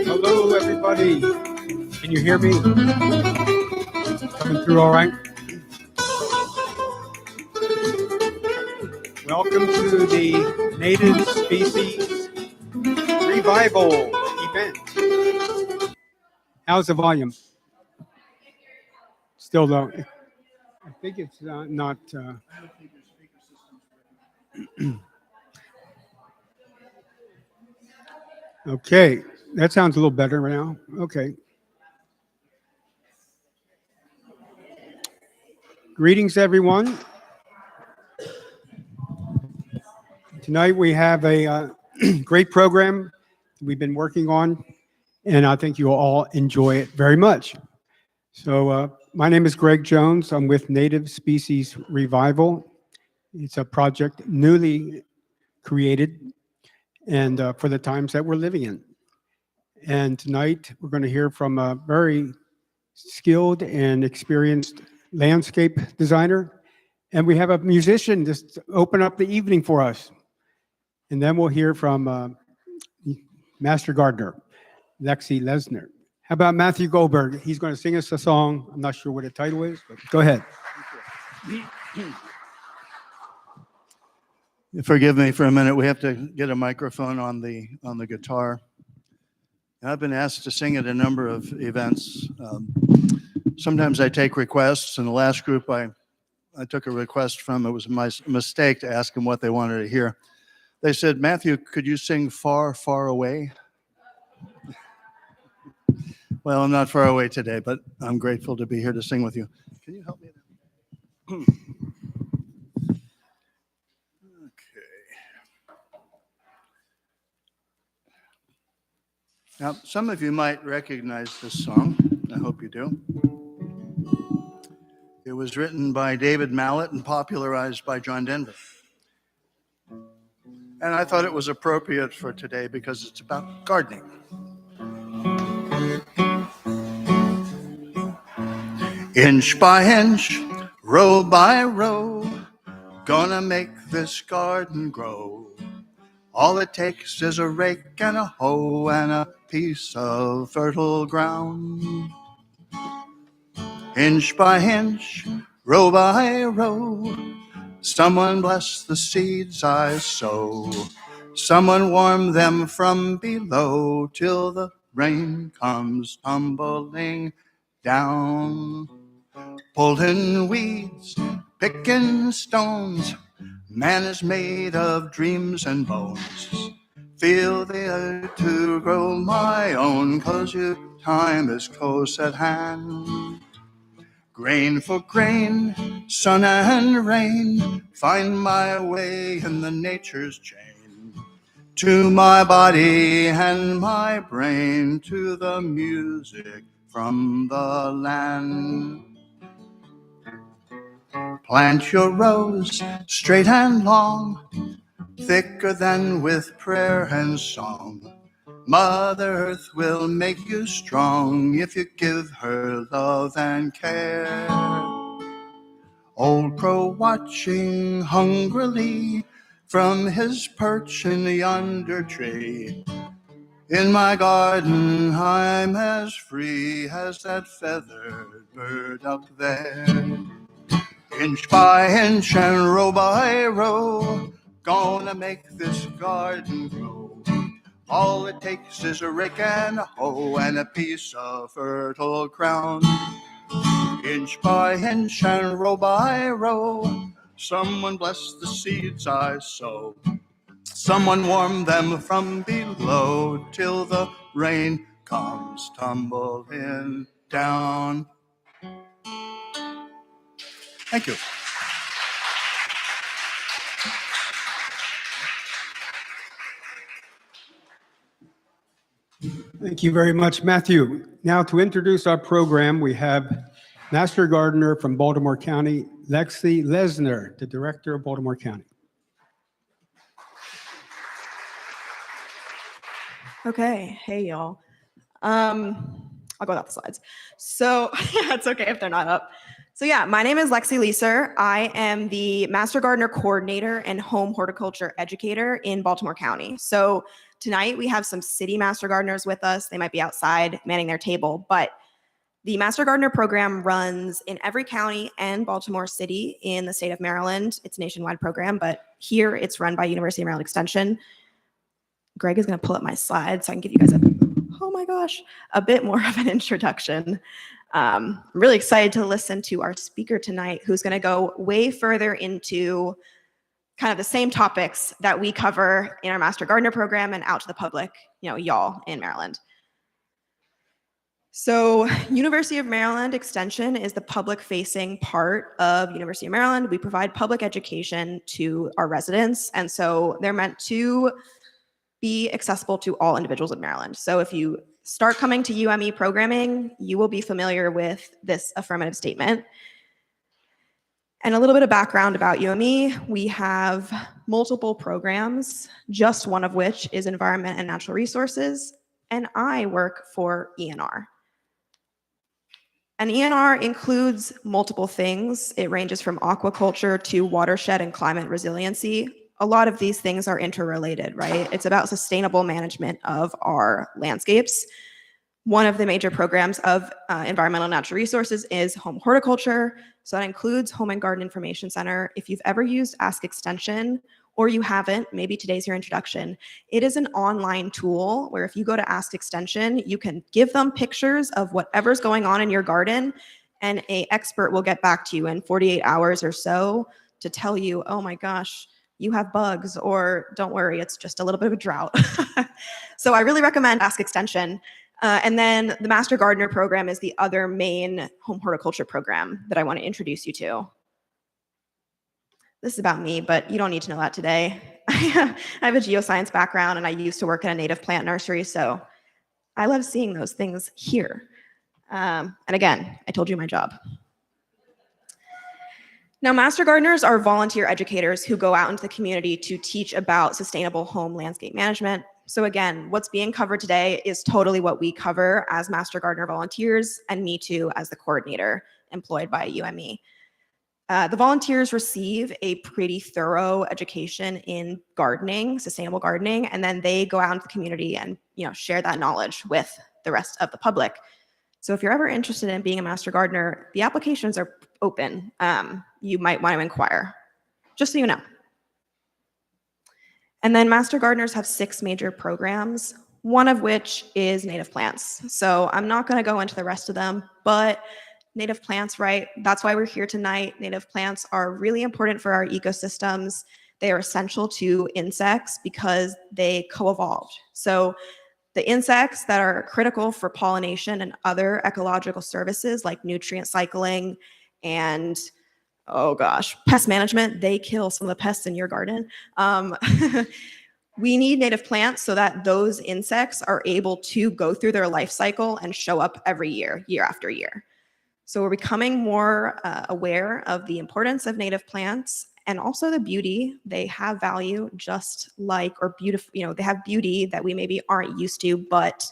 Hello, everybody. Can you hear me? Coming through all right? Welcome to the Native Species Revival event. How's the volume? Still low. I think it's not. Okay, that sounds a little better now. Okay. Greetings, everyone. Tonight we have a great program we've been working on, and I think you'll all enjoy it very much. So my name is Greg Jones. I'm with Native Species Revival. It's a project newly created and for the times that we're living in. And tonight we're going to hear from a very skilled and experienced landscape designer. And we have a musician just open up the evening for us. And then we'll hear from Master Gardener, Lexi Lesner. How about Matthew Goldberg? He's going to sing us a song. I'm not sure what the title is, but go ahead. Forgive me for a minute. We have to get a microphone on the guitar. I've been asked to sing at a number of events. Sometimes I take requests. In the last group I took a request from, it was my mistake to ask them what they wanted to hear. They said, "Matthew, could you sing Far, Far Away?" Well, I'm not far away today, but I'm grateful to be here to sing with you. Can you help me? Now, some of you might recognize this song. I hope you do. It was written by David Mallet and popularized by John Denver. And I thought it was appropriate for today because it's about gardening. Inch by inch, row by row, gonna make this garden grow. All it takes is a rake and a hoe and a piece of fertile ground. Inch by inch, row by row, someone bless the seeds I sow. Someone warm them from below till the rain comes tumbling down. Pulling weeds, picking stones, man is made of dreams and bones. Feel the earth to grow my own, 'cause your time is close at hand. Grain for grain, sun and rain, find my way in the nature's chain. To my body and my brain, to the music from the land. Plant your rows straight and long, thicker than with prayer and song. Mother Earth will make you strong if you give her love and care. Old crow watching hungrily from his perch in yonder tree. In my garden I'm as free as that feathered bird up there. Inch by inch and row by row, gonna make this garden grow. All it takes is a rake and a hoe and a piece of fertile ground. Inch by inch and row by row, someone bless the seeds I sow. Someone warm them from below till the rain comes tumbling down. Thank you. Thank you very much, Matthew. Now to introduce our program, we have Master Gardener from Baltimore County, Lexi Lesner, the Director of Baltimore County. Okay, hey y'all. I'll go without the slides. So yeah, it's okay if they're not up. So yeah, my name is Lexi Leeser. I am the Master Gardener Coordinator and Home Horticulture Educator in Baltimore County. So tonight we have some city Master Gardeners with us. They might be outside manning their table, but the Master Gardener program runs in every county and Baltimore City in the state of Maryland. It's a nationwide program, but here it's run by University of Maryland Extension. Greg is going to pull up my slides so I can give you guys a bit more of an introduction. I'm really excited to listen to our speaker tonight, who's going to go way further into kind of the same topics that we cover in our Master Gardener program and out to the public, y'all in Maryland. So University of Maryland Extension is the public-facing part of University of Maryland. We provide public education to our residents, and so they're meant to be accessible to all individuals in Maryland. So if you start coming to UME programming, you will be familiar with this affirmative statement. And a little bit of background about UME, we have multiple programs, just one of which is Environment and Natural Resources, and I work for ENR. And ENR includes multiple things. It ranges from aquaculture to watershed and climate resiliency. A lot of these things are interrelated, right? It's about sustainable management of our landscapes. One of the major programs of environmental and natural resources is home horticulture. So that includes Home and Garden Information Center. If you've ever used Ask Extension, or you haven't, maybe today's your introduction. It is an online tool where if you go to Ask Extension, you can give them pictures of whatever's going on in your garden, and an expert will get back to you in 48 hours or so to tell you, oh my gosh, you have bugs, or don't worry, it's just a little bit of a drought. So I really recommend Ask Extension. And then the Master Gardener program is the other main home horticulture program that I want to introduce you to. This is about me, but you don't need to know that today. I have a geoscience background, and I used to work in a native plant nursery, so I love seeing those things here. And again, I told you my job. Now, Master Gardeners are volunteer educators who go out into the community to teach about sustainable home landscape management. So again, what's being covered today is totally what we cover as Master Gardener volunteers, and me too as the coordinator employed by UME. The volunteers receive a pretty thorough education in gardening, sustainable gardening, and then they go out into the community and share that knowledge with the rest of the public. So if you're ever interested in being a Master Gardener, the applications are open. You might want to inquire, just so you know. And then Master Gardeners have 6 major programs, one of which is native plants. So I'm not going to go into the rest of them, but native plants, right? That's why we're here tonight. Native plants are really important for our ecosystems. They are essential to insects because they co-evolved. So the insects that are critical for pollination and other ecological services like nutrient cycling and, oh gosh, pest management, they kill some of the pests in your garden. We need native plants so that those insects are able to go through their life cycle and show up every year, year after year. So we're becoming more aware of the importance of native plants and also the beauty. They have value just like, or beautiful, they have beauty that we maybe aren't used to, but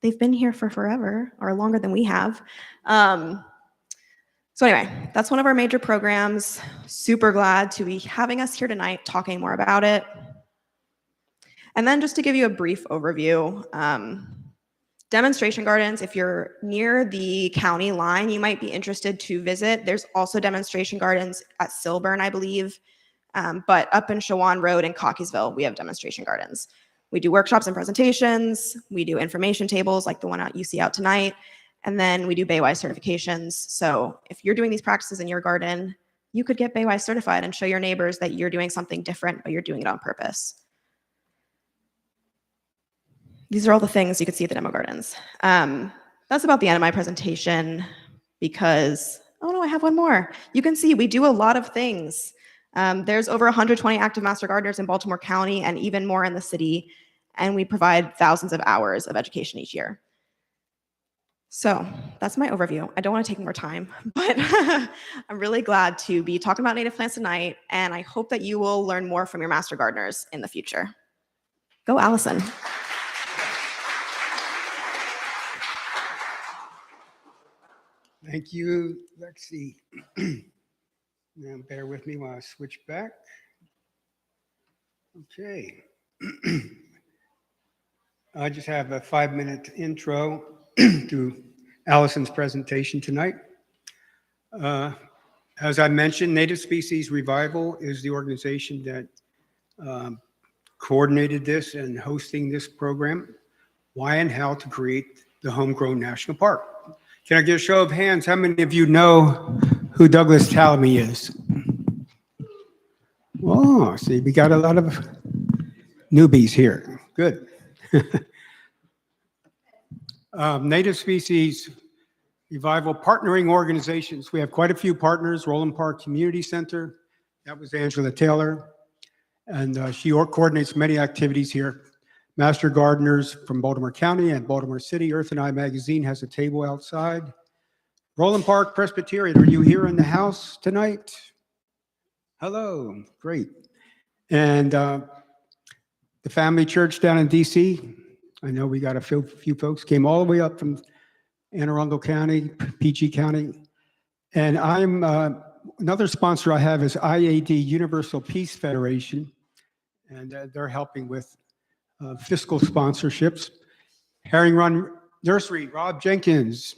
they've been here for forever or longer than we have. So anyway, that's one of our major programs. Super glad to be having us here tonight talking more about it. And then just to give you a brief overview, demonstration gardens, if you're near the county line, you might be interested to visit. There's also demonstration gardens at Silburn, I believe, but up in Shawan Road in Cockeysville, we have demonstration gardens. We do workshops and presentations. We do information tables like the one you see out tonight. And then we do Baywise certifications. So if you're doing these practices in your garden, you could get Baywise certified and show your neighbors that you're doing something different, but you're doing it on purpose. These are all the things you could see at the demo gardens. That's about the end of my presentation because, oh no, I have one more. You can see we do a lot of things. There's over 120 active Master Gardeners in Baltimore County and even more in the city, and we provide thousands of hours of education each year. So that's my overview. I don't want to take more time, but I'm really glad to be talking about native plants tonight, and I hope that you will learn more from your Master Gardeners in the future. Go, Alison. Thank you, Lexi. Now, bear with me while I switch back. Okay. I just have a 5-minute intro to Alison's presentation tonight. As I mentioned, Native Species Revival is the organization that coordinated this and hosting this program. Why and how to create the Homegrown National Park. Can I get a show of hands? How many of you know who Douglas Talamy is? Oh, see, we got a lot of newbies here. Good. Native Species Revival partnering organizations. We have quite a few partners. Roland Park Community Center. That was Angela Taylor. And she coordinates many activities here. Master Gardeners from Baltimore County and Baltimore City. Earth and I magazine has a table outside. Roland Park Presbyterian, are you here in the house tonight? Hello, great. And the Family Church down in DC. I know we got a few folks came all the way up from Anne Arundel County, PG County. And I'm another sponsor I have is IAD Universal Peace Federation. And they're helping with fiscal sponsorships. Herring Run Nursery, Rob Jenkins.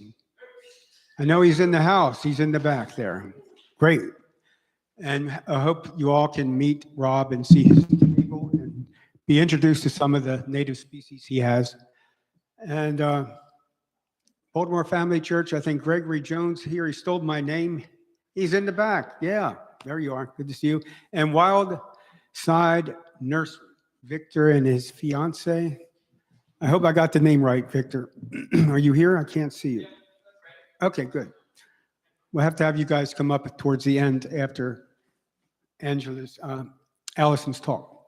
I know he's in the house. He's in the back there. Great. And I hope you all can meet Rob and see his table and be introduced to some of the native species he has. And Baltimore Family Church, I think Gregory Jones here, he stole my name. He's in the back. Yeah, there you are. Good to see you. And Wild Side Nursery. Victor and his fiance. I hope I got the name right, Victor. Are you here? I can't see you. Okay, good. We'll have to have you guys come up towards the end after Alison's talk.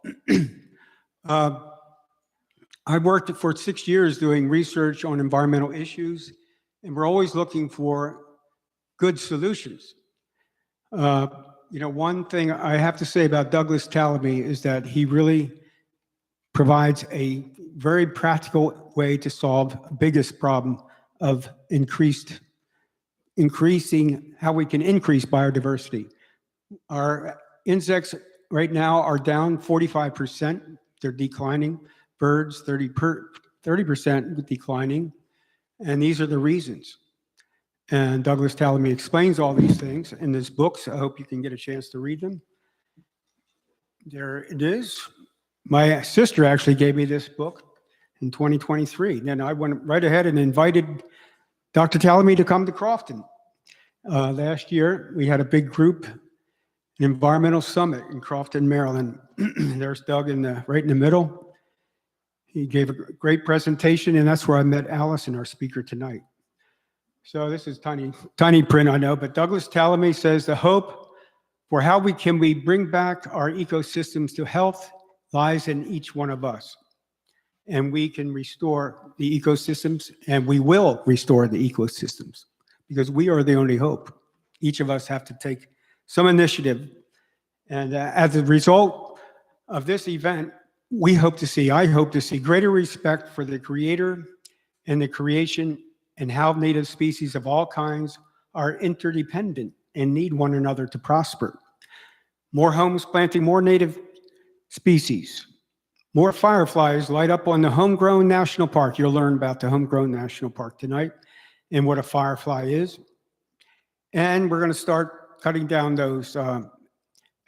I worked for 6 years doing research on environmental issues, and we're always looking for good solutions. One thing I have to say about Douglas Talamy is that he really provides a very practical way to solve the biggest problem of increasing how we can increase biodiversity. Our insects right now are down 45%. They're declining. Birds, 30% declining. And these are the reasons. And Douglas Talamy explains all these things in his books. I hope you can get a chance to read them. There it is. My sister actually gave me this book in 2023. Then I went right ahead and invited Dr. Talamy to come to Crofton. Last year, we had a big group, an environmental summit in Crofton, Maryland. There's Doug right in the middle. He gave a great presentation, and that's where I met Alison, our speaker tonight. So this is tiny print, I know, but Douglas Talamy says the hope for how we bring back our ecosystems to health lies in each one of us. And we can restore the ecosystems, and we will restore the ecosystems because we are the only hope. Each of us have to take some initiative. And as a result of this event, I hope to see greater respect for the Creator and the creation and how native species of all kinds are interdependent and need one another to prosper. More homes planting, more native species. More fireflies light up on the Homegrown National Park. You'll learn about the Homegrown National Park tonight and what a firefly is. And we're going to start cutting down those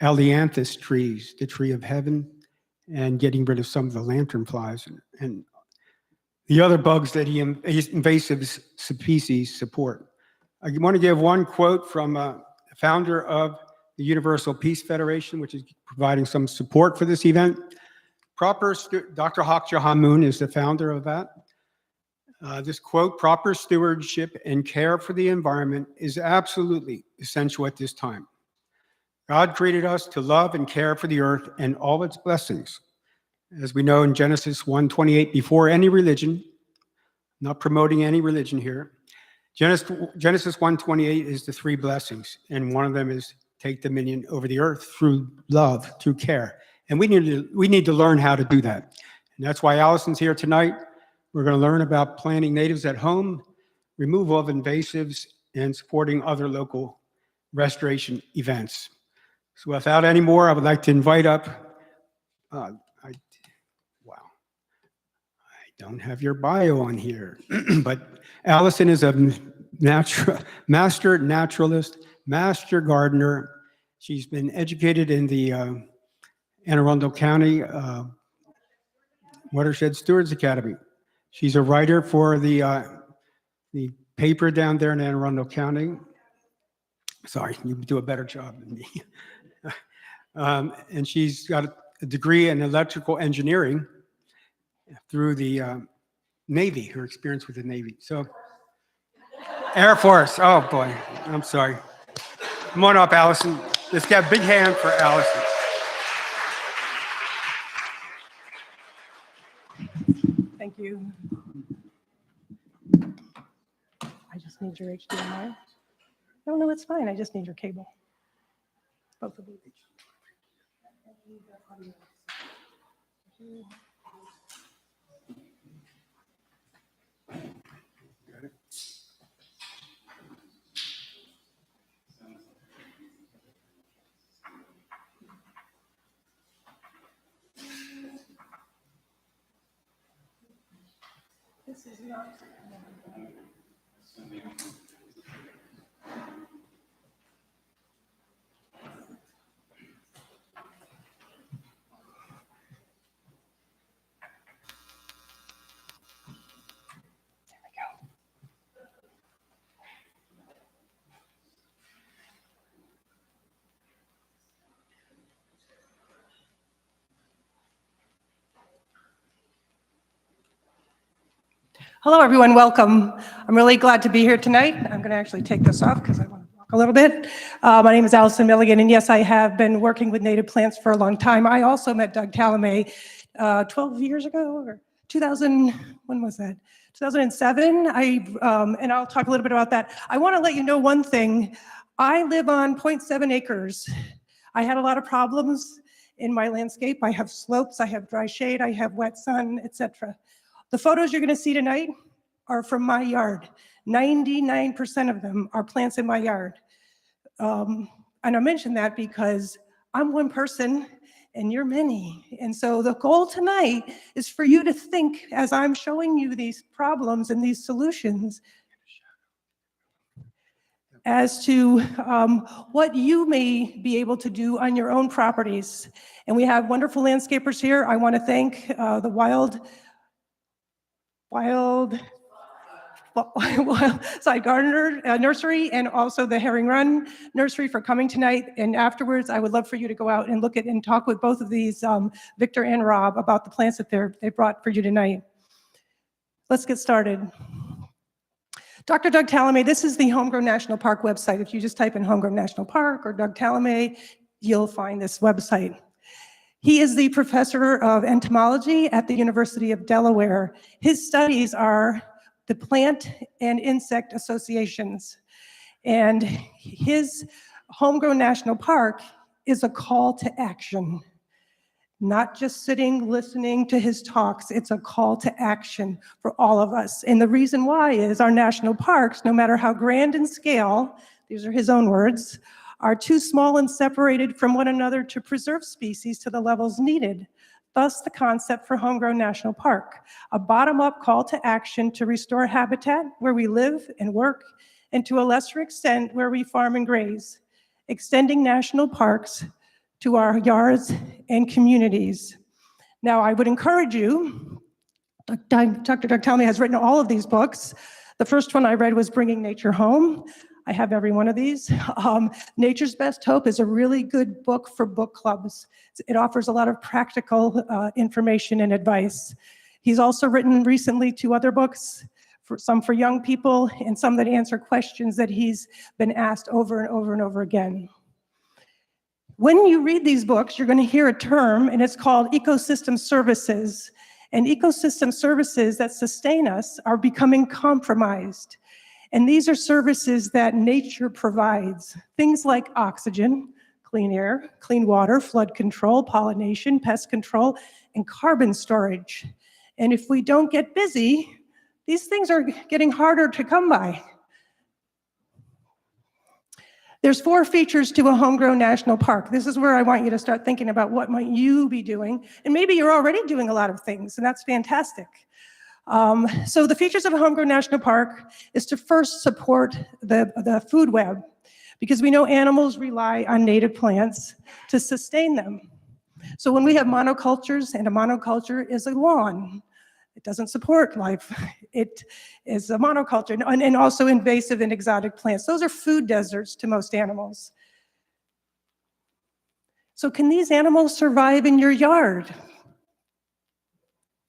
Ailanthus trees, the tree of heaven, and getting rid of some of the lanternflies and the other bugs that invasive species support. I want to give one quote from the founder of the Universal Peace Federation, which is providing some support for this event. Dr. Hakja Hamoon is the founder of that. This quote, proper stewardship and care for the environment is absolutely essential at this time. God created us to love and care for the earth and all its blessings. As we know in Genesis 1:28, before any religion, not promoting any religion here, Genesis 1:28 is the 3 blessings, and one of them is take dominion over the earth through love, through care. And we need to learn how to do that. And that's why Alison's here tonight. We're going to learn about planting natives at home, removal of invasives, and supporting other local restoration events. So without any more, I would like to invite up, wow, I don't have your bio on here, but Alison is a master naturalist, master gardener. She's been educated in the Anne Arundel County Watershed Stewards Academy. She's a writer for the paper down there in Anne Arundel County. Sorry, you do a better job than me. And she's got a degree in electrical engineering through the Navy, her experience with the Navy. So, Air Force. Oh boy, I'm sorry. Come on up, Alison. Let's get a big hand for Alison. Thank you. I just need your HDMI. No, it's fine. I just need your cable. Both of these. This is not. Hello, everyone. Welcome. I'm really glad to be here tonight. I'm going to actually take this off because I want to walk a little bit. My name is Alison Milligan, and yes, I have been working with native plants for a long time. I also met Doug Talamay 12 years ago, or 2000, when was that? 2007. And I'll talk a little bit about that. I want to let you know one thing. I live on 0.7 acres. I had a lot of problems in my landscape. I have slopes, I have dry shade, I have wet sun, etc. The photos you're going to see tonight are from my yard. 99% of them are plants in my yard. And I mention that because I'm one person and you're many. And so the goal tonight is for you to think, as I'm showing you these problems and these solutions, as to what you may be able to do on your own properties. And we have wonderful landscapers here. I want to thank the Wildeside Gardener Nursery and also the Herring Run Nursery for coming tonight. And afterwards, I would love for you to go out and look at and talk with both of these, Victor and Rob, about the plants that they brought for you tonight. Let's get started. Dr. Doug Talamay, this is the Homegrown National Park website. If you just type in Homegrown National Park or Doug Talamay, you'll find this website. He is the professor of entomology at the University of Delaware. His studies are the plant and insect associations. And his Homegrown National Park is a call to action. Not just sitting, listening to his talks, it's a call to action for all of us. And the reason why is our national parks, no matter how grand in scale, these are his own words, are too small and separated from one another to preserve species to the levels needed. Thus, the concept for Homegrown National Park, a bottom-up call to action to restore habitat where we live and work, and to a lesser extent, where we farm and graze, extending national parks to our yards and communities. Now, I would encourage you, Dr. Doug Talamay has written all of these books. The first one I read was Bringing Nature Home. I have every one of these. Nature's Best Hope is a really good book for book clubs. It offers a lot of practical information and advice. He's also written recently 2 other books, some for young people and some that answer questions that he's been asked over and over and over again. When you read these books, you're going to hear a term, and it's called ecosystem services. And ecosystem services that sustain us are becoming compromised. And these are services that nature provides. Things like oxygen, clean air, clean water, flood control, pollination, pest control, and carbon storage. And if we don't get busy, these things are getting harder to come by. There's 4 features to a homegrown national park. This is where I want you to start thinking about what might you be doing. And maybe you're already doing a lot of things, and that's fantastic. So the features of a homegrown national park is to first support the food web, because we know animals rely on native plants to sustain them. So when we have monocultures, and a monoculture is a lawn, it doesn't support life. It is a monoculture, and also invasive and exotic plants. Those are food deserts to most animals. So can these animals survive in your yard?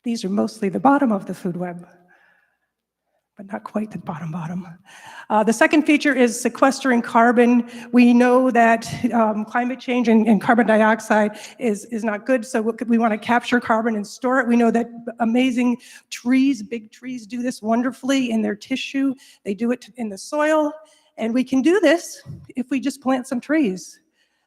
These are mostly the bottom of the food web, but not quite the bottom. The second feature is sequestering carbon. We know that climate change and carbon dioxide is not good, so we want to capture carbon and store it. We know that amazing trees, big trees, do this wonderfully in their tissue. They do it in the soil, and we can do this if we just plant some trees.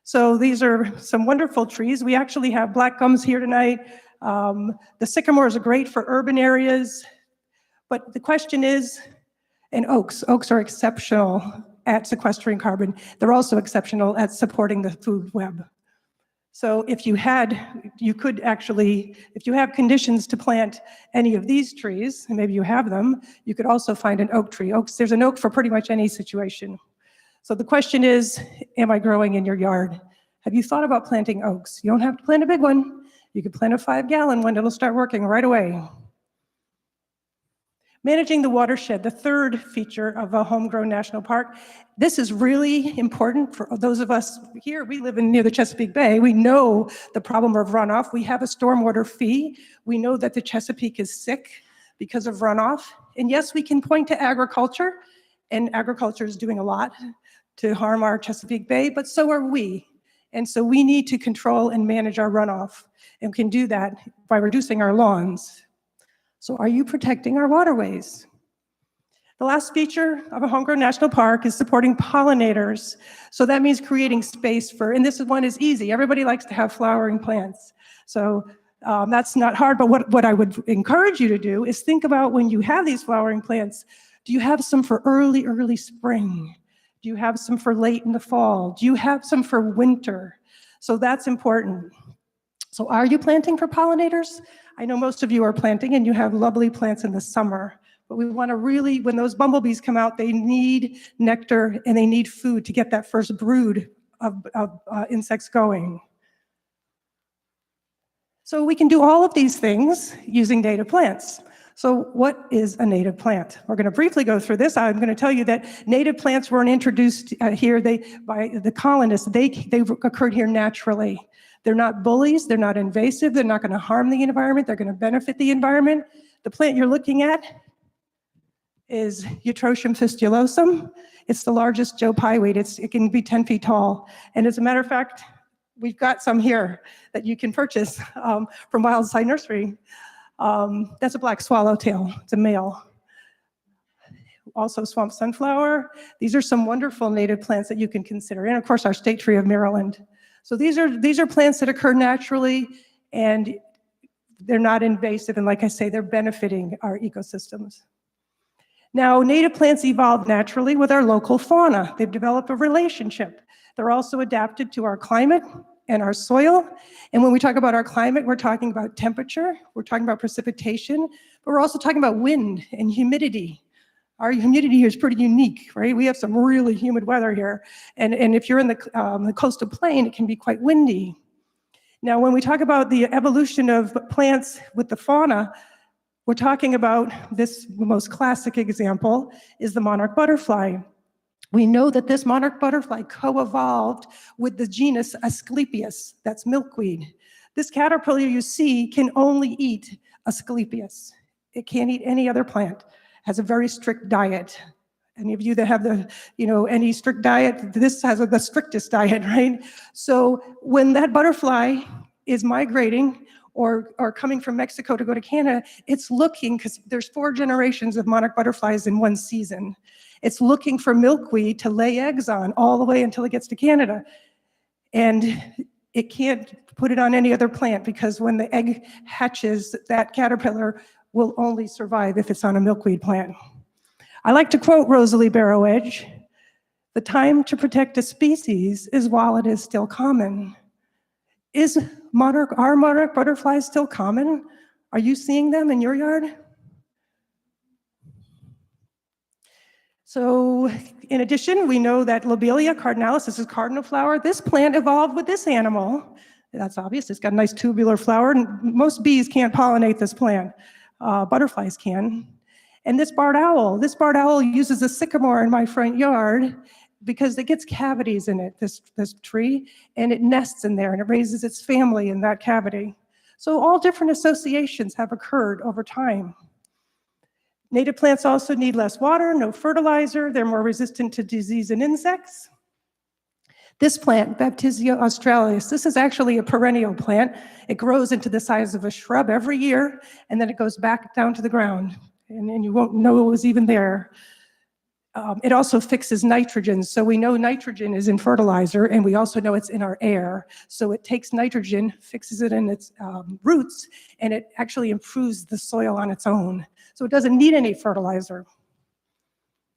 So these are some wonderful trees. We actually have black gums here tonight. The sycamores are great for urban areas. But the question is, and oaks are exceptional at sequestering carbon. They're also exceptional at supporting the food web. So if you have conditions to plant any of these trees, and maybe you have them, you could also find an oak tree. There's an oak for pretty much any situation. So the question is, am I growing in your yard? Have you thought about planting oaks? You don't have to plant a big one. You could plant a 5-gallon one. It'll start working right away. Managing the watershed, the third feature of a homegrown national park. This is really important for those of us here. We live near the Chesapeake Bay. We know the problem of runoff. We have a stormwater fee. We know that the Chesapeake is sick because of runoff. And yes, we can point to agriculture, and agriculture is doing a lot to harm our Chesapeake Bay, but so are we. And so we need to control and manage our runoff, and can do that by reducing our lawns. So are you protecting our waterways? The last feature of a homegrown national park is supporting pollinators. So that means creating space for, and this one is easy. Everybody likes to have flowering plants. So that's not hard, but what I would encourage you to do is think about when you have these flowering plants, do you have some for early spring? Do you have some for late in the fall? Do you have some for winter? So that's important. So are you planting for pollinators? I know most of you are planting and you have lovely plants in the summer, but we want to really, when those bumblebees come out, they need nectar and they need food to get that first brood of insects going. So we can do all of these things using native plants. So what is a native plant? We're going to briefly go through this. I'm going to tell you that native plants weren't introduced here by the colonists. They occurred here naturally. They're not bullies, they're not invasive, they're not going to harm the environment, they're going to benefit the environment. The plant you're looking at is Eutrochium fistulosum. It's the largest Joe Pye weed. It can be 10 feet tall. And as a matter of fact, we've got some here that you can purchase from Wildside Nursery. That's a black swallowtail, it's a male. Also swamp sunflower. These are some wonderful native plants that you can consider. And of course, our state tree of Maryland. So these are plants that occur naturally, and they're not invasive, and like I say, they're benefiting our ecosystems. Now, native plants evolved naturally with our local fauna. They've developed a relationship. They're also adapted to our climate and our soil. And when we talk about our climate, we're talking about temperature, we're talking about precipitation, but we're also talking about wind and humidity. Our humidity here is pretty unique, right? We have some really humid weather here. And if you're in the coastal plain, it can be quite windy. Now, when we talk about the evolution of plants with the fauna, we're talking about this most classic example is the monarch butterfly. We know that this monarch butterfly co-evolved with the genus Asclepias, that's milkweed. This caterpillar you see can only eat Asclepias. It can't eat any other plant. Has a very strict diet. Any of you that have any strict diet, this has the strictest diet, right? So when that butterfly is migrating or coming from Mexico to go to Canada, it's looking, because there's 4 generations of monarch butterflies in one season. It's looking for milkweed to lay eggs on all the way until it gets to Canada. And it can't put it on any other plant, because when the egg hatches, that caterpillar will only survive if it's on a milkweed plant. I like to quote Rosalie Barrow-Edge. The time to protect a species is while it is still common. Are monarch butterflies still common? Are you seeing them in your yard? So in addition, we know that Lobelia cardinalis, this is cardinal flower, this plant evolved with this animal. That's obvious, it's got a nice tubular flower, and most bees can't pollinate this plant. Butterflies can. And this barred owl uses a sycamore in my front yard because it gets cavities in it, this tree, and it nests in there and it raises its family in that cavity. So all different associations have occurred over time. Native plants also need less water, no fertilizer, they're more resistant to disease and insects. This plant, Baptisia australis, this is actually a perennial plant. It grows into the size of a shrub every year, and then it goes back down to the ground, and you won't know it was even there. It also fixes nitrogen, so we know nitrogen is in fertilizer, and we also know it's in our air. So it takes nitrogen, fixes it in its roots, and it actually improves the soil on its own. So it doesn't need any fertilizer.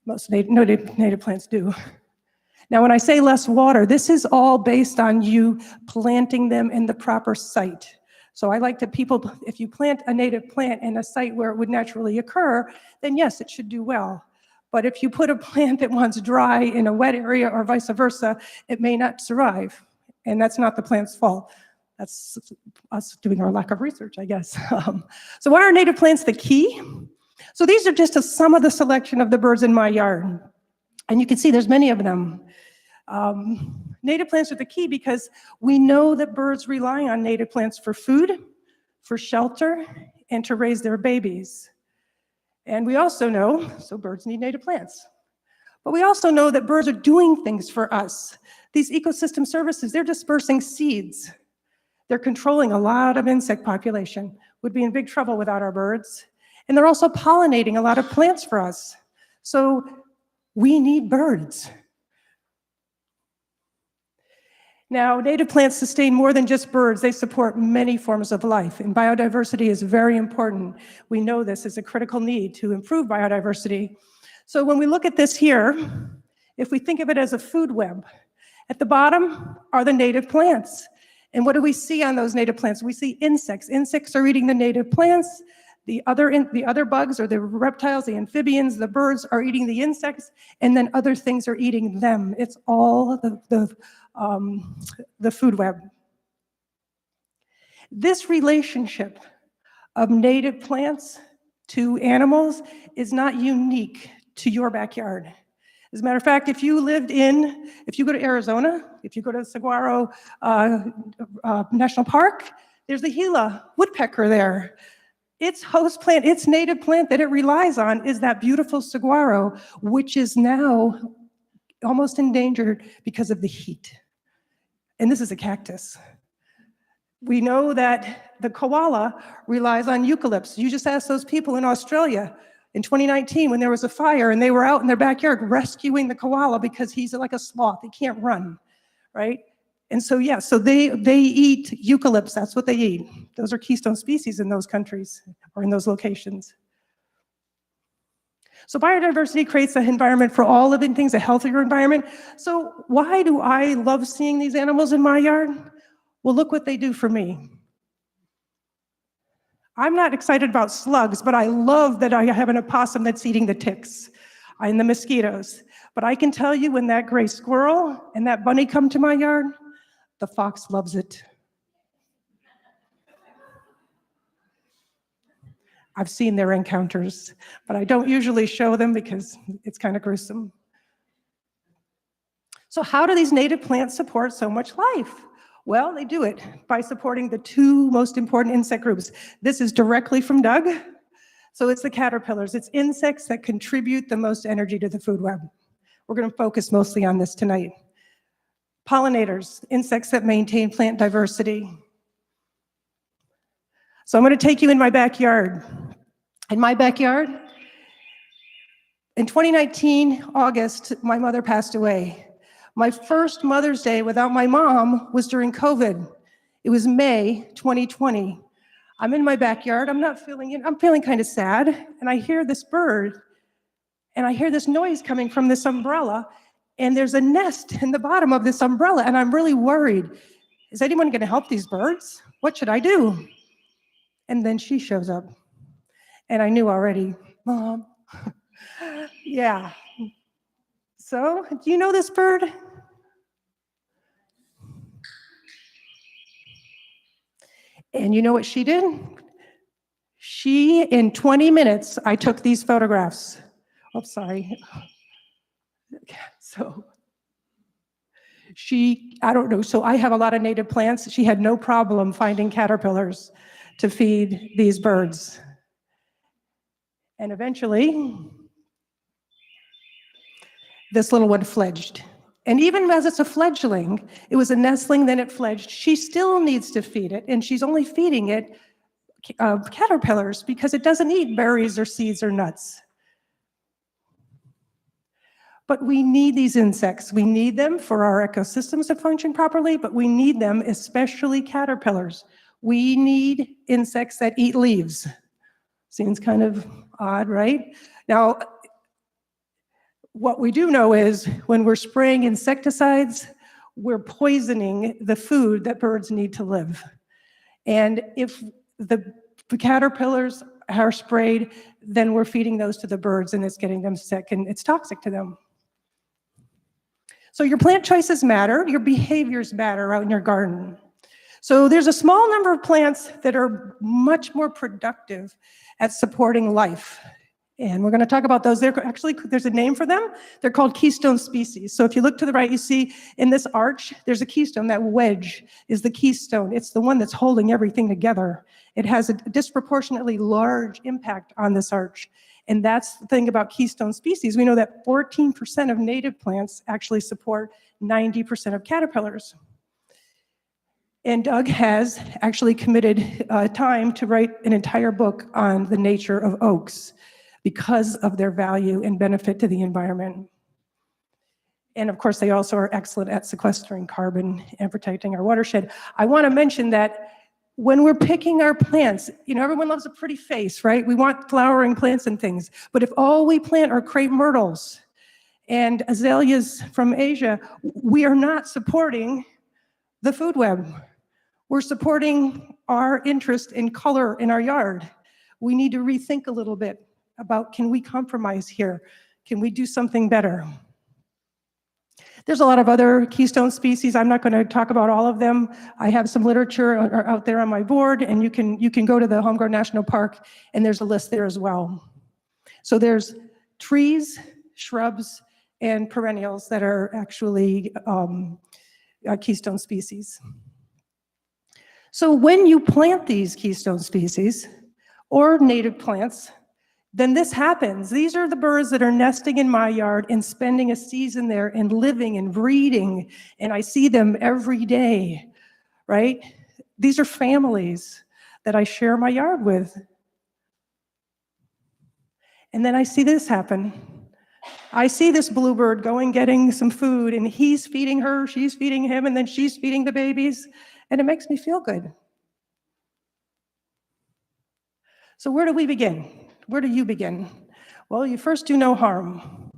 Most native plants do. Now, when I say less water, this is all based on you planting them in the proper site. So I like to if you plant a native plant in a site where it would naturally occur, then yes, it should do well. But if you put a plant that wants dry in a wet area or vice versa, it may not survive. And that's not the plant's fault. That's us doing our lack of research, I guess. So why are native plants the key? So these are just some of the selection of the birds in my yard. And you can see there's many of them. Native plants are the key because we know that birds rely on native plants for food, for shelter, and to raise their babies. And we also know, so birds need native plants. But we also know that birds are doing things for us. These ecosystem services, they're dispersing seeds. They're controlling a lot of insect population. Would be in big trouble without our birds. And they're also pollinating a lot of plants for us. So we need birds. Now, native plants sustain more than just birds. They support many forms of life, and biodiversity is very important. We know this is a critical need to improve biodiversity. So when we look at this here, if we think of it as a food web, at the bottom are the native plants. And what do we see on those native plants? We see insects. Insects are eating the native plants. The other bugs, or the reptiles, the amphibians, the birds are eating the insects, and then other things are eating them. It's all the food web. This relationship of native plants to animals is not unique to your backyard. As a matter of fact, if you go to Arizona, if you go to Saguaro National Park, there's the Gila woodpecker there. Its host plant, its native plant that it relies on is that beautiful saguaro, which is now almost endangered because of the heat. And this is a cactus. We know that the koala relies on eucalypts. You just asked those people in Australia in 2019 when there was a fire and they were out in their backyard rescuing the koala because he's like a sloth, he can't run, right? And so, yeah, so they eat eucalypts, that's what they eat. Those are keystone species in those countries or in those locations. So biodiversity creates an environment for all living things, a healthier environment. So why do I love seeing these animals in my yard? Well, look what they do for me. I'm not excited about slugs, but I love that I have an opossum that's eating the ticks and the mosquitoes. But I can tell you when that gray squirrel and that bunny come to my yard, the fox loves it. I've seen their encounters, but I don't usually show them because it's kind of gruesome. So how do these native plants support so much life? Well, they do it by supporting the two most important insect groups. This is directly from Doug. So it's the caterpillars. It's insects that contribute the most energy to the food web. We're going to focus mostly on this tonight. Pollinators, insects that maintain plant diversity. So I'm going to take you in my backyard. In my backyard, in 2019, August, my mother passed away. My first Mother's Day without my mom was during COVID. It was May 2020. I'm in my backyard, I'm feeling kind of sad, and I hear this bird, and I hear this noise coming from this umbrella, And there's a nest in the bottom of this umbrella, and I'm really worried. Is anyone going to help these birds? What should I do? And then she shows up. And I knew already, Mom. Yeah. So, do you know this bird? And you know what she did? In 20 minutes, I took these photographs. Oh, sorry. So, I don't know, so I have a lot of native plants. She had no problem finding caterpillars to feed these birds. And eventually, this little one fledged. And even as it's a fledgling, it was a nestling, then it fledged. She still needs to feed it, and she's only feeding it caterpillars because it doesn't eat berries or seeds or nuts. But we need these insects. We need them for our ecosystems to function properly, but we need them, especially caterpillars. We need insects that eat leaves. Seems kind of odd, right? Now, what we do know is when we're spraying insecticides, we're poisoning the food that birds need to live. And if the caterpillars are sprayed, then we're feeding those to the birds and it's getting them sick and it's toxic to them. So your plant choices matter, your behaviors matter out in your garden. So there's a small number of plants that are much more productive at supporting life. And we're going to talk about those. There's a name for them. They're called keystone species. So if you look to the right, you see in this arch, there's a keystone. That wedge is the keystone. It's the one that's holding everything together. It has a disproportionately large impact on this arch. And that's the thing about keystone species. We know that 14% of native plants actually support 90% of caterpillars. And Doug has actually committed time to write an entire book on the nature of oaks because of their value and benefit to the environment. And of course, they also are excellent at sequestering carbon and protecting our watershed. I want to mention that when we're picking our plants, everyone loves a pretty face, right? We want flowering plants and things. But if all we plant are crepe myrtles and azaleas from Asia, we are not supporting the food web. We're supporting our interest in color in our yard. We need to rethink a little bit about, can we compromise here? Can we do something better? There's a lot of other keystone species. I'm not going to talk about all of them. I have some literature out there on my board, and you can go to the Homegrown National Park, and there's a list there as well. So there's trees, shrubs, and perennials that are actually keystone species. So when you plant these keystone species or native plants, then this happens. These are the birds that are nesting in my yard and spending a season there and living and breeding, and I see them every day, right? These are families that I share my yard with. And then I see this happen. I see this bluebird getting some food, and he's feeding her, she's feeding him, and then she's feeding the babies, and it makes me feel good. So where do we begin? Where do you begin? Well, you first do no harm.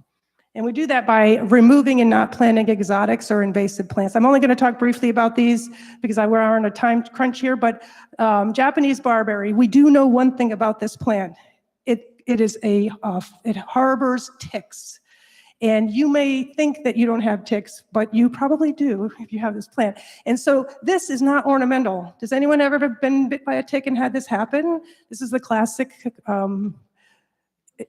And we do that by removing and not planting exotics or invasive plants. I'm only going to talk briefly about these because we're on a time crunch here, but Japanese barberry, we do know one thing about this plant. It harbors ticks. And you may think that you don't have ticks, but you probably do if you have this plant. And so this is not ornamental. Does anyone ever been bit by a tick and had this happen? This is the classic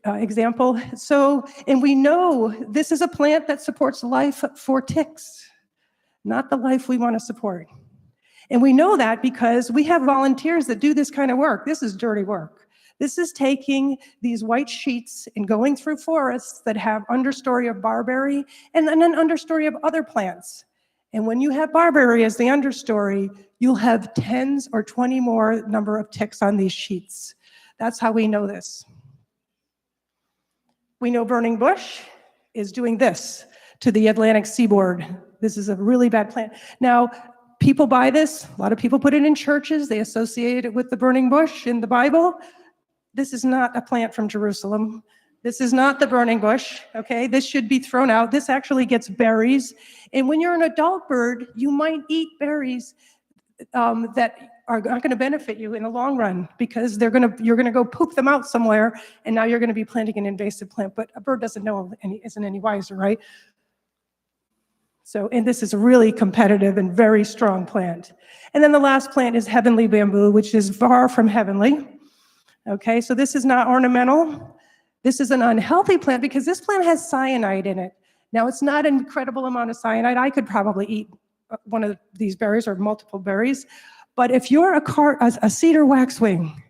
example. So, and we know this is a plant that supports life for ticks, not the life we want to support. And we know that because we have volunteers that do this kind of work. This is dirty work. This is taking these white sheets and going through forests that have understory of barberry and then an understory of other plants. And when you have barberry as the understory, you'll have 10 or 20 more number of ticks on these sheets. That's how we know this. We know burning bush is doing this to the Atlantic seaboard. This is a really bad plant. Now, people buy this. A lot of people put it in churches. They associate it with the burning bush in the Bible. This is not a plant from Jerusalem. This is not the burning bush, okay? This should be thrown out. This actually gets berries. And when you're an adult bird, you might eat berries that are not going to benefit you in the long run because you're going to go poop them out somewhere, and now you're going to be planting an invasive plant. But a bird doesn't know isn't any wiser, right? So, and this is a really competitive and very strong plant. And then the last plant is heavenly bamboo, which is far from heavenly. Okay, so this is not ornamental. This is an unhealthy plant because this plant has cyanide in it. Now, it's not an incredible amount of cyanide. I could probably eat one of these berries or multiple berries. But if you're a cedar waxwing,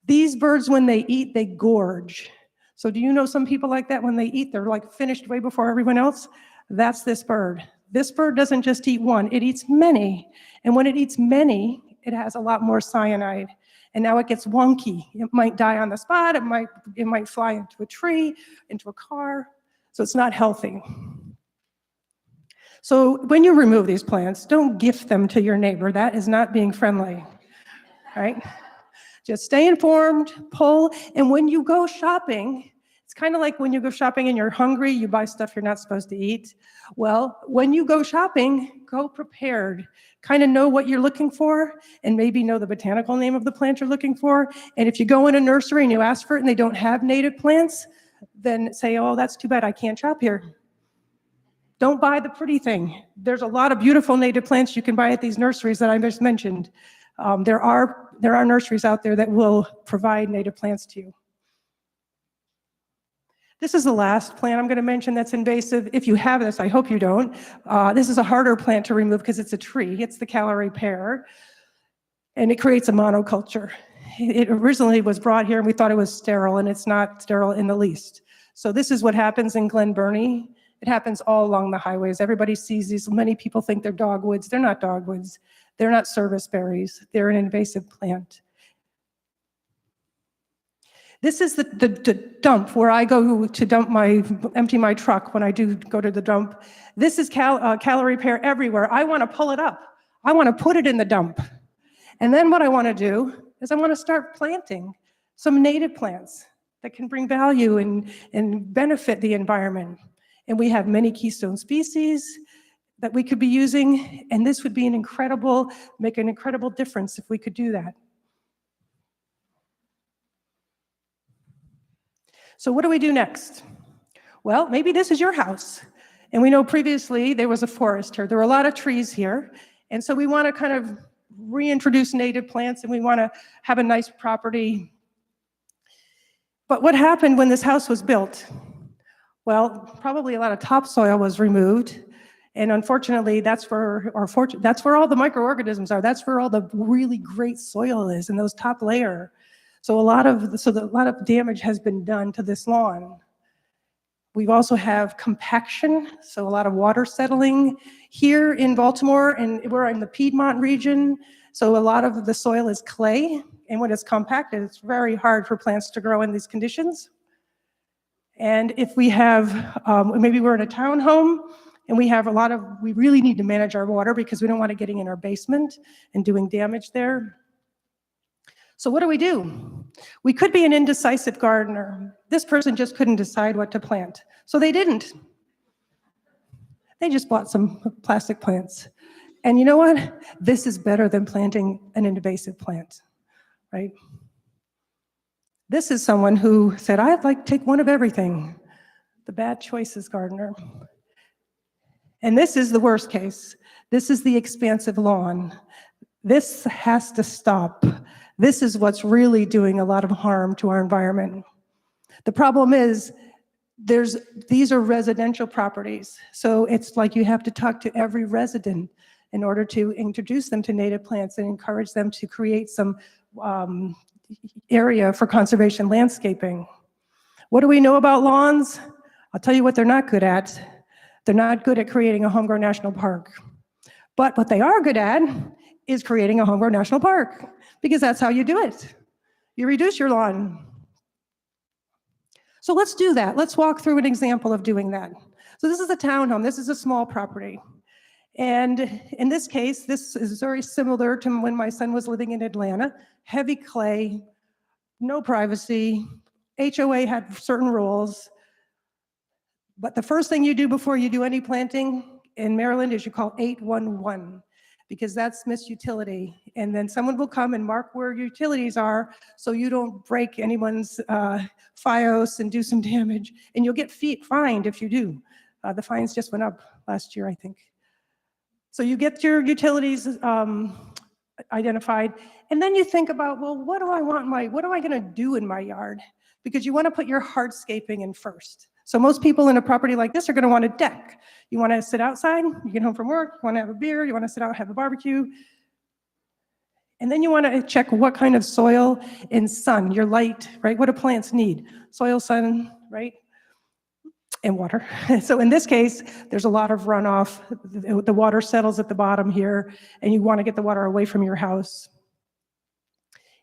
these birds, when they eat, they gorge. So do you know some people like that? When they eat, they're like finished way before everyone else. That's this bird. This bird doesn't just eat one, it eats many. And when it eats many, it has a lot more cyanide. And now it gets wonky. It might die on the spot. It might fly into a tree, into a car. So it's not healthy. So when you remove these plants, don't gift them to your neighbor. That is not being friendly, right? Just stay informed, pull, and when you go shopping, it's kind of like when you go shopping and you're hungry, you buy stuff you're not supposed to eat. Well, when you go shopping, go prepared. Kind of know what you're looking for and maybe know the botanical name of the plant you're looking for. And if you go in a nursery and you ask for it and they don't have native plants, then say, oh, that's too bad, I can't shop here. Don't buy the pretty thing. There's a lot of beautiful native plants you can buy at these nurseries that I just mentioned. There are nurseries out there that will provide native plants to you. This is the last plant I'm going to mention that's invasive. If you have this, I hope you don't. This is a harder plant to remove because it's a tree. It's the Callery pear, and it creates a monoculture. It originally was brought here, and we thought it was sterile, and it's not sterile in the least. So this is what happens in Glen Burnie. It happens all along the highways. Everybody sees these. Many people think they're dogwoods. They're not dogwoods. They're not service berries. They're an invasive plant. This is the dump where I go to empty my truck when I do go to the dump. This is Callery pear everywhere. I want to pull it up. I want to put it in the dump. And then what I want to do is I want to start planting some native plants that can bring value and benefit the environment. And we have many keystone species that we could be using, and this would be make an incredible difference if we could do that. So what do we do next? Well, maybe this is your house. And we know previously there was a forest here. There were a lot of trees here. And so we want to kind of reintroduce native plants, and we want to have a nice property. But what happened when this house was built? Well, probably a lot of topsoil was removed. And unfortunately, that's where all the microorganisms are. That's where all the really great soil is, in those top layer. So a lot of damage has been done to this lawn. We also have compaction, so a lot of water settling. Here in Baltimore, and we're in the Piedmont region, so a lot of the soil is clay, and when it's compacted, it's very hard for plants to grow in these conditions. And if we have, maybe we're in a townhome, and we really need to manage our water because we don't want it getting in our basement and doing damage there. So what do? We could be an indecisive gardener. This person just couldn't decide what to plant. So they didn't. They just bought some plastic plants. And you know what? This is better than planting an invasive plant, right? This is someone who said, I'd like to take one of everything. The bad choices gardener. And this is the worst case. This is the expansive lawn. This has to stop. This is what's really doing a lot of harm to our environment. The problem is, these are residential properties. So it's like you have to talk to every resident in order to introduce them to native plants and encourage them to create some area for conservation landscaping. What do we know about lawns? I'll tell you what they're not good at. They're not good at creating a homegrown national park. But what they are good at is creating a homegrown national park, because that's how you do it. You reduce your lawn. So let's do that. Let's walk through an example of doing that. So this is a townhome. This is a small property. And in this case, this is very similar to when my son was living in Atlanta. Heavy clay, no privacy, HOA had certain rules, but the first thing you do before you do any planting in Maryland is you call 811, because that's missed utility. And then someone will come and mark where your utilities are so you don't break anyone's FiOS and do some damage. And you'll get fined if you do. The fines just went up last year, I think. So you get your utilities identified, and then you think about, well, what am I going to do in my yard? Because you want to put your hardscaping in first. So most people in a property like this are going to want a deck. You want to sit outside, you get home from work, you want to have a beer, you want to sit out and have a barbecue. And then you want to check what kind of soil and sun, your light, right? What do plants need? Soil, sun, right? And water. So in this case, there's a lot of runoff. The water settles at the bottom here, and you want to get the water away from your house.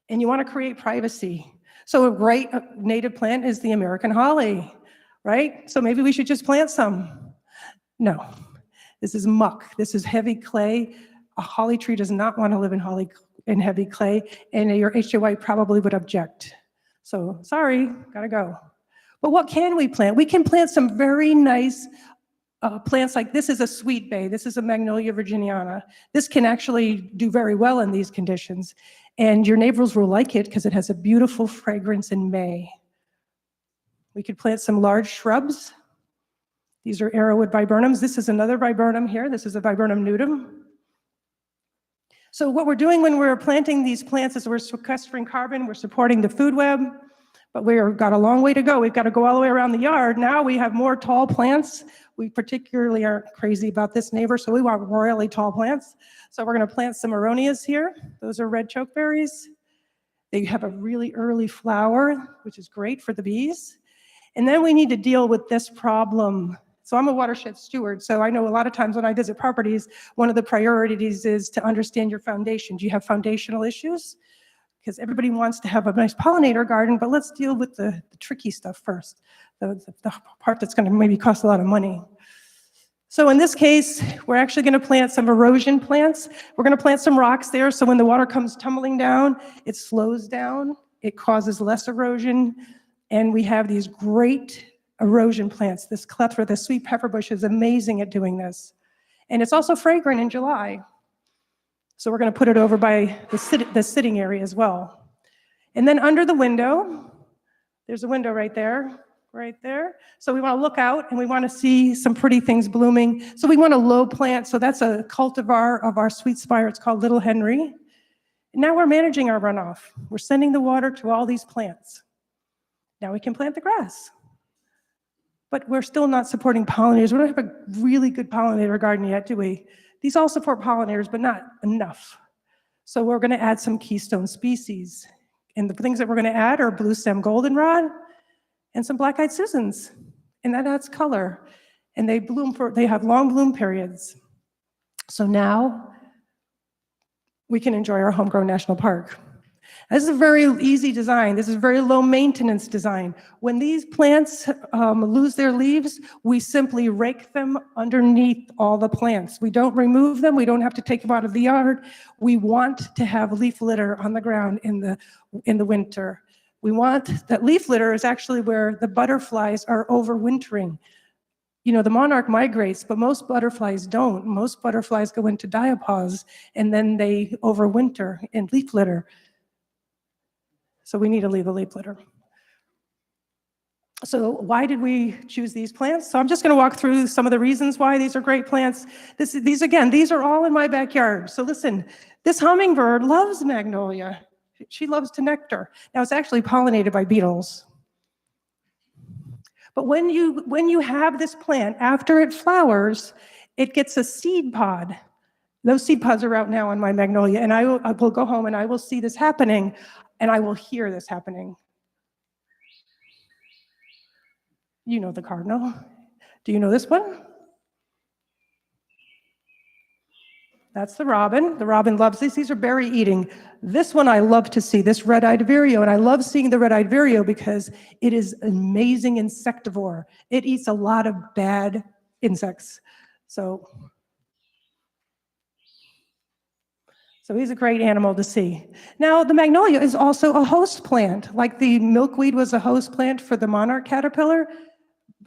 And you want to create privacy. So a great native plant is the American holly, right? So maybe we should just plant some. No, this is muck. This is heavy clay. A holly tree does not want to live in heavy clay, and your HOA probably would object. So sorry, gotta go. But what can we plant? We can plant some very nice plants like this is a sweet bay. This is a Magnolia virginiana. This can actually do very well in these conditions. And your neighbors will like it because it has a beautiful fragrance in May. We could plant some large shrubs. These are arrowwood viburnums. This is another viburnum here. This is a viburnum nudum. So what we're doing when we're planting these plants is we're sequestering carbon, we're supporting the food web, but we've got a long way to go. We've got to go all the way around the yard. Now we have more tall plants. We particularly aren't crazy about this neighbor, so we want royally tall plants. So we're going to plant some aronias here. Those are red chokeberries. They have a really early flower, which is great for the bees. And then we need to deal with this problem. So I'm a watershed steward, so I know a lot of times when I visit properties, one of the priorities is to understand your foundation. Do you have foundational issues? Because everybody wants to have a nice pollinator garden, but let's deal with the tricky stuff first, the part that's going to maybe cost a lot of money. So in this case, we're actually going to plant some erosion plants. We're going to plant some rocks there, so when the water comes tumbling down, it slows down, it causes less erosion, and we have these great erosion plants. This clethra, the sweet pepper bush, is amazing at doing this. And it's also fragrant in July. So we're going to put it over by the sitting area as well. And then under the window, there's a window right there. So we want to look out and we want to see some pretty things blooming. So we want a low plant. So that's a cultivar of our sweet spire. It's called Little Henry. And now we're managing our runoff. We're sending the water to all these plants. Now we can plant the grass. But we're still not supporting pollinators. We don't have a really good pollinator garden yet, do we? These all support pollinators, but not enough. So we're going to add some keystone species. And the things that we're going to add are blue stem goldenrod and some black-eyed Susans. And that adds color. And they have long bloom periods. So now we can enjoy our homegrown national park. This is a very easy design. This is a very low maintenance design. When these plants lose their leaves, we simply rake them underneath all the plants. We don't remove them. We don't have to take them out of the yard. We want to have leaf litter on the ground in the winter. We want that leaf litter is actually where the butterflies are overwintering. You know, the monarch migrates, but most butterflies don't. Most butterflies go into diapause, and then they overwinter in leaf litter. So we need to leave a leaf litter. So why did we choose these plants? So I'm just going to walk through some of the reasons why these are great plants. These are all in my backyard. So listen, this hummingbird loves magnolia. She loves to nectar. Now it's actually pollinated by beetles. But when you have this plant, after it flowers, it gets a seed pod. Those seed pods are out now on my magnolia, and I will go home and I will see this happening, and I will hear this happening. You know the cardinal. Do you know this one? That's the robin. The robin loves these. These are berry eating. This one I love to see, this red-eyed vireo, and I love seeing the red-eyed vireo because it is an amazing insectivore. It eats a lot of bad insects. So So he's a great animal to see. Now, the magnolia is also a host plant. Like the milkweed was a host plant for the monarch caterpillar,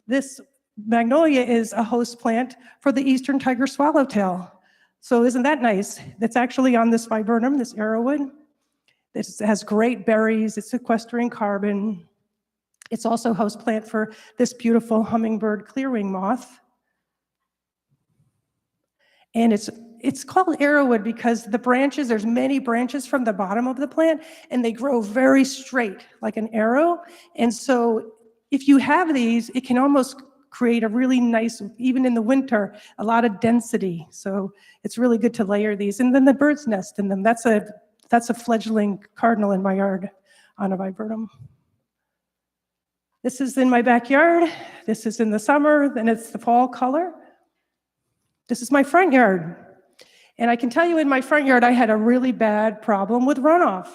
this magnolia is a host plant for the eastern tiger swallowtail. So isn't that nice? That's actually on this viburnum, this arrowwood. This has great berries, it's sequestering carbon. It's also host plant for this beautiful hummingbird clearwing moth. And it's called arrowwood because the branches, there's many branches from the bottom of the plant, and they grow very straight, like an arrow. And so if you have these, it can almost create a really nice, even in the winter, a lot of density. So it's really good to layer these. And then the birds nest in them. That's a fledgling cardinal in my yard on a viburnum. This is in my backyard. This is in the summer, then it's the fall color. This is my front yard. And I can tell you in my front yard, I had a really bad problem with runoff.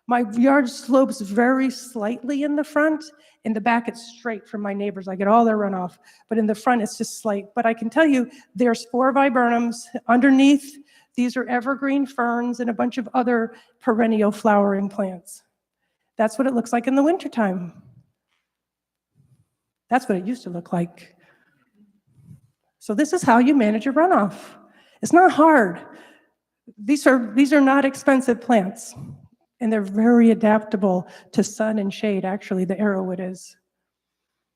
My yard slopes very slightly in the front. In the back, it's straight from my neighbors. I get all their runoff. But in the front, it's just slight. But I can tell you, there's 4 viburnums. Underneath, these are evergreen ferns and a bunch of other perennial flowering plants. That's what it looks like in the wintertime. That's what it used to look like. So this is how you manage your runoff. It's not hard. These are not expensive plants, and they're very adaptable to sun and shade, actually, the arrowwood is.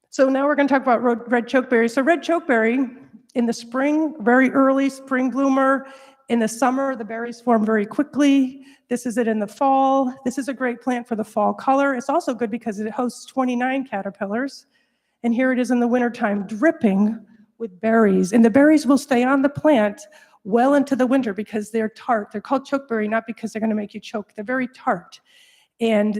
So now we're going to talk about red chokeberry. So red chokeberry, in the spring, very early spring bloomer. In the summer, the berries form very quickly. This is it in the fall. This is a great plant for the fall color. It's also good because it hosts 29 caterpillars. And here it is in the wintertime, dripping with berries. And the berries will stay on the plant well into the winter because they're tart. They're called chokeberry, not because they're going to make you choke. They're very tart. And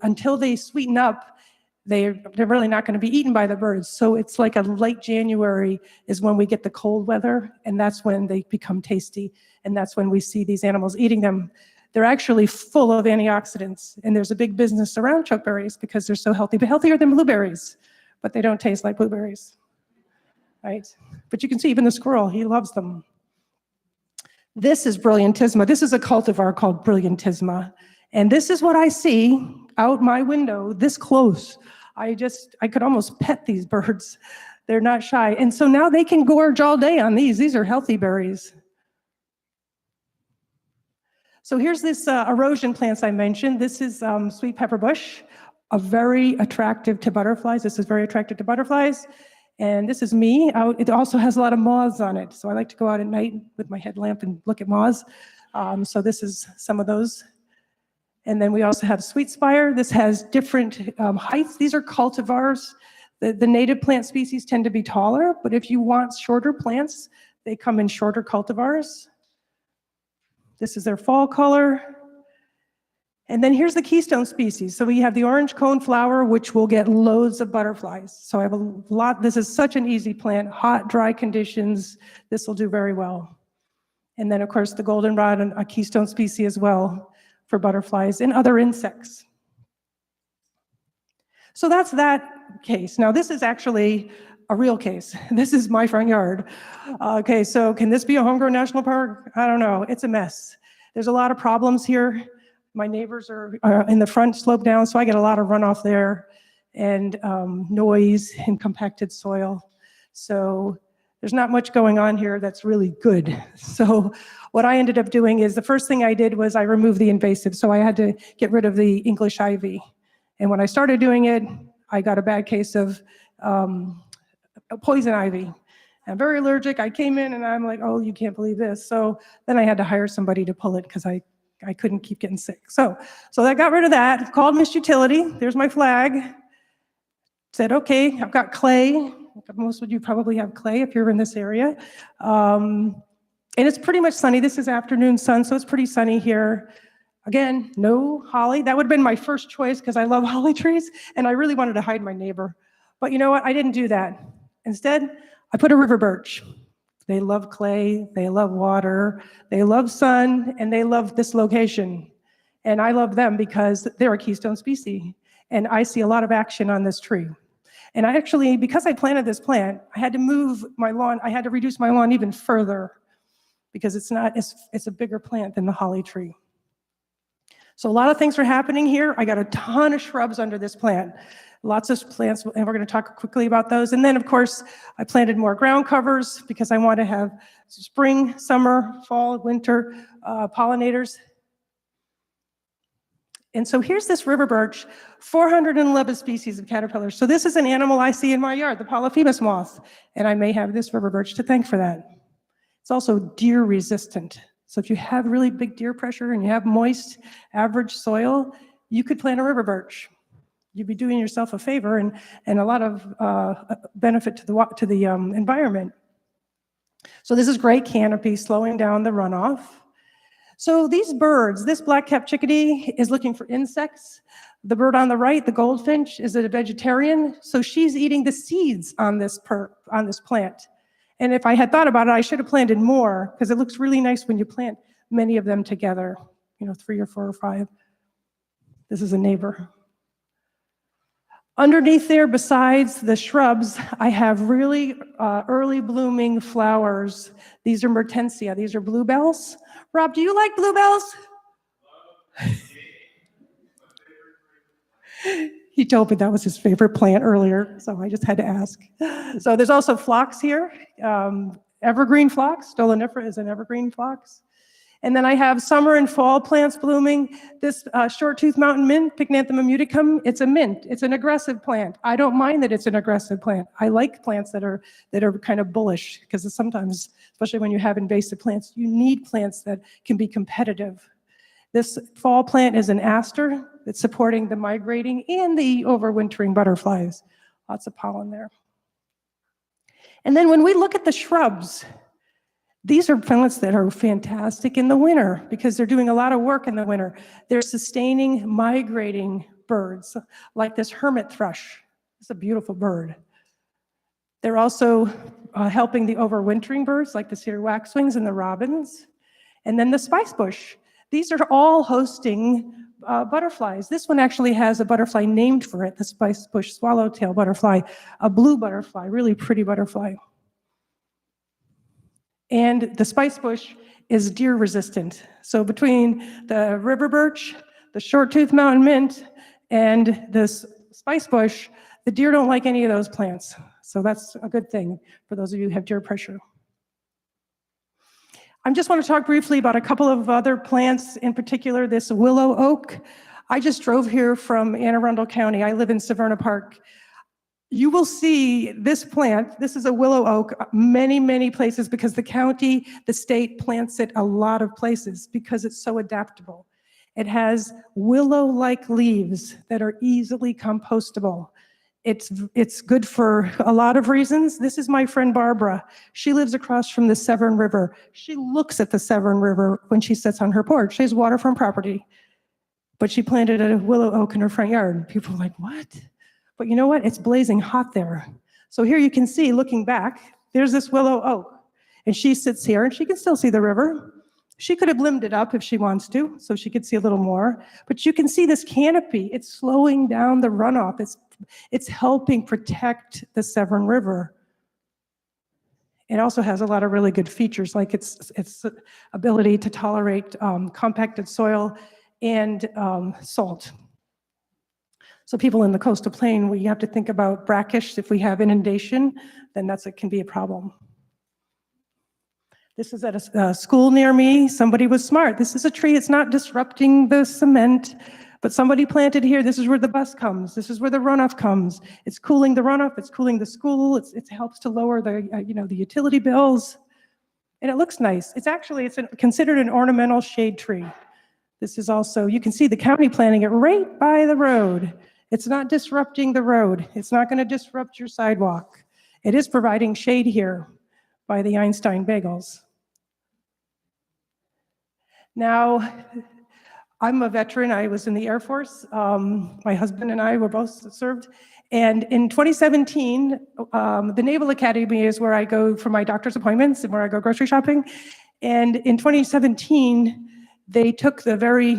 until they sweeten up, they're really not going to be eaten by the birds. So it's like a late January is when we get the cold weather, and that's when they become tasty. And that's when we see these animals eating them. They're actually full of antioxidants. And there's a big business around chokeberries because they're so healthy, but healthier than blueberries. But they don't taste like blueberries, right? But you can see even the squirrel, he loves them. This is Brilliantisma. This is a cultivar called Brilliantisma. And this is what I see out my window this close. I could almost pet these birds. They're not shy. And so now they can gorge all day on these. These are healthy berries. So here's this erosion plants I mentioned. This is sweet pepper bush, very attractive to butterflies. This is very attractive to butterflies. And this is me out. It also has a lot of moths on it. So I like to go out at night with my headlamp and look at moths. So this is some of those. And then we also have sweet spire. This has different heights. These are cultivars. The native plant species tend to be taller, but if you want shorter plants, they come in shorter cultivars. This is their fall color. And then here's the keystone species. So we have the orange cone flower, which will get loads of butterflies. So I have a lot. This is such an easy plant. Hot, dry conditions. This will do very well. And then, of course, the goldenrod, a keystone species as well for butterflies and other insects. So that's that case. Now, this is actually a real case. This is my front yard. Okay, so can this be a homegrown national park? I don't know. It's a mess. There's a lot of problems here. My neighbors are in the front slope down, so I get a lot of runoff there, and noise and compacted soil. So there's not much going on here that's really good. So what I ended up doing is the first thing I did was I removed the invasive. So I had to get rid of the English ivy. And when I started doing it, I got a bad case of poison ivy. I'm very allergic. I came in and I'm like, oh, you can't believe this. So then I had to hire somebody to pull it because I couldn't keep getting sick. So I got rid of that, called Miss Utility. There's my flag. Said, okay, I've got clay. Most of you probably have clay if you're in this area. And it's pretty much sunny. This is afternoon sun, so it's pretty sunny here. Again, no holly. That would have been my first choice because I love holly trees, and I really wanted to hide my neighbor. But you know what? I didn't do that. Instead, I put a river birch. They love clay, they love water, they love sun, and they love this location. And I love them because they're a keystone species. And I see a lot of action on this tree. And I actually, because I planted this plant, I had to move my lawn, I had to reduce my lawn even further. because it's a bigger plant than the holly tree. So a lot of things are happening here. I got a ton of shrubs under this plant. Lots of plants, and we're going to talk quickly about those. And then, of course, I planted more ground covers because I want to have spring, summer, fall, winter pollinators. And so here's this river birch, 411 species of caterpillars. So this is an animal I see in my yard, the Polyphemus moth, and I may have this river birch to thank for that. It's also deer resistant. So if you have really big deer pressure and you have moist, average soil, you could plant a river birch. You'd be doing yourself a favor and a lot of benefit to the environment. So this is great canopy, slowing down the runoff. So these birds, this black-capped chickadee is looking for insects. The bird on the right, the goldfinch, is a vegetarian, so she's eating the seeds on this plant. And if I had thought about it, I should have planted more, because it looks really nice when you plant many of them together, 3 or 4 or 5. This is a neighbor. Underneath there, besides the shrubs, I have really early blooming flowers. These are mertensia. These are bluebells. Rob, do you like bluebells? He told me that was his favorite plant earlier, so I just had to ask. So there's also phlox here, evergreen phlox. Stolonifera is an evergreen phlox. And then I have summer and fall plants blooming. This short-tooth mountain mint, Pycnanthemum muticum, it's a mint. It's an aggressive plant. I don't mind that it's an aggressive plant. I like plants that are kind of bullish, because sometimes, especially when you have invasive plants, you need plants that can be competitive. This fall plant is an aster. It's supporting the migrating and the overwintering butterflies. Lots of pollen there. And then when we look at the shrubs, these are plants that are fantastic in the winter because they're doing a lot of work in the winter. They're sustaining migrating birds, like this hermit thrush. It's a beautiful bird. They're also helping the overwintering birds, like the cedar waxwings and the robins. And then the spice bush. These are all hosting butterflies. This one actually has a butterfly named for it, the spice bush swallowtail butterfly, a blue butterfly, really pretty butterfly. And the spice bush is deer resistant. So between the river birch, the short-tooth mountain mint, and this spice bush, the deer don't like any of those plants. So that's a good thing for those of you who have deer pressure. I just want to talk briefly about a couple of other plants, in particular this willow oak. I just drove here from Anne Arundel County. I live in Severna Park. You will see this plant, this is a willow oak, many, many places, because the county, the state plants it a lot of places because it's so adaptable. It has willow-like leaves that are easily compostable. It's good for a lot of reasons. This is my friend Barbara. She lives across from the Severn River. She looks at the Severn River when she sits on her porch. She has waterfront property, but she planted a willow oak in her front yard. People are like, what? But you know what? It's blazing hot there. So here you can see, looking back, there's this willow oak. And she sits here, and she can still see the river. She could have limbed it up if she wants to, so she could see a little more. But you can see this canopy. It's slowing down the runoff. It's helping protect the Severn River. It also has a lot of really good features, like its ability to tolerate compacted soil and salt. So people in the coastal plain, we have to think about brackish. If we have inundation, then it can be a problem. This is at a school near me. Somebody was smart. This is a tree. It's not disrupting the cement, but somebody planted here. This is where the bus comes. This is where the runoff comes. It's cooling the runoff. It's cooling the school. It helps to lower the utility bills, and it looks nice. It's considered an ornamental shade tree. This is also, you can see the county planting it right by the road. It's not disrupting the road. It's not going to disrupt your sidewalk. It is providing shade here by the Einstein bagels. Now, I'm a veteran. I was in the Air Force. My husband and I were both served. And in 2017, the Naval Academy is where I go for my doctor's appointments and where I go grocery shopping. And in 2017, they took the very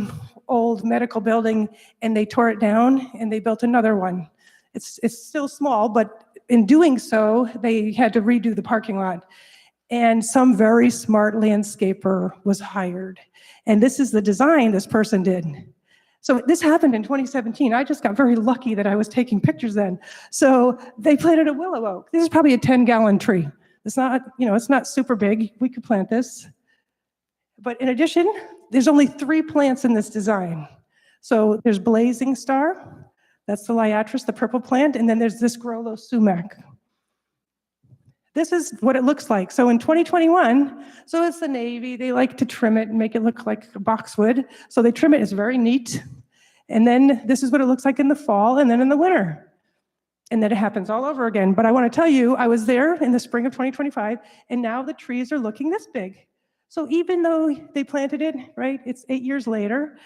old medical building and they tore it down and they built another one. It's still small, but in doing so, they had to redo the parking lot. and some very smart landscaper was hired. And this is the design this person did. So this happened in 2017. I just got very lucky that I was taking pictures then. So they planted a willow oak. This is probably a 10-gallon tree. It's not, it's not super big. We could plant this. But in addition, there's only 3 plants in this design. So there's blazing star, that's the liatris, the purple plant, and then there's this Grollo sumac. This is what it looks like. So in 2021, so it's the Navy, they like to trim it and make it look like boxwood. So they trim it, it's very neat. And then this is what it looks like in the fall and then in the winter. And then it happens all over again. But I want to tell you, I was there in the spring of 2025, and now the trees are looking this big. So even though they planted it, right, it's 8 years later,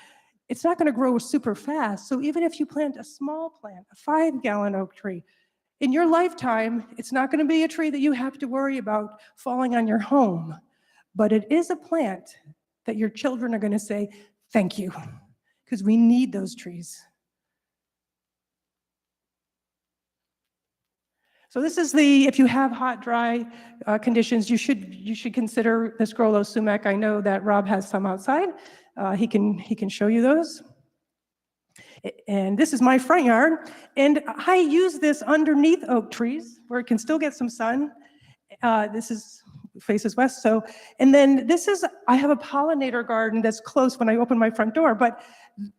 it's not going to grow super fast. So even if you plant a small plant, a 5-gallon oak tree, in your lifetime, it's not going to be a tree that you have to worry about falling on your home. But it is a plant that your children are going to say, thank you, because we need those trees. So this is if you have hot, dry conditions, you should consider this Grollo sumac. I know that Rob has some outside. He can show you those. And this is my front yard, and I use this underneath oak trees where it can still get some sun. This faces west. So, and then I have a pollinator garden that's close when I open my front door. But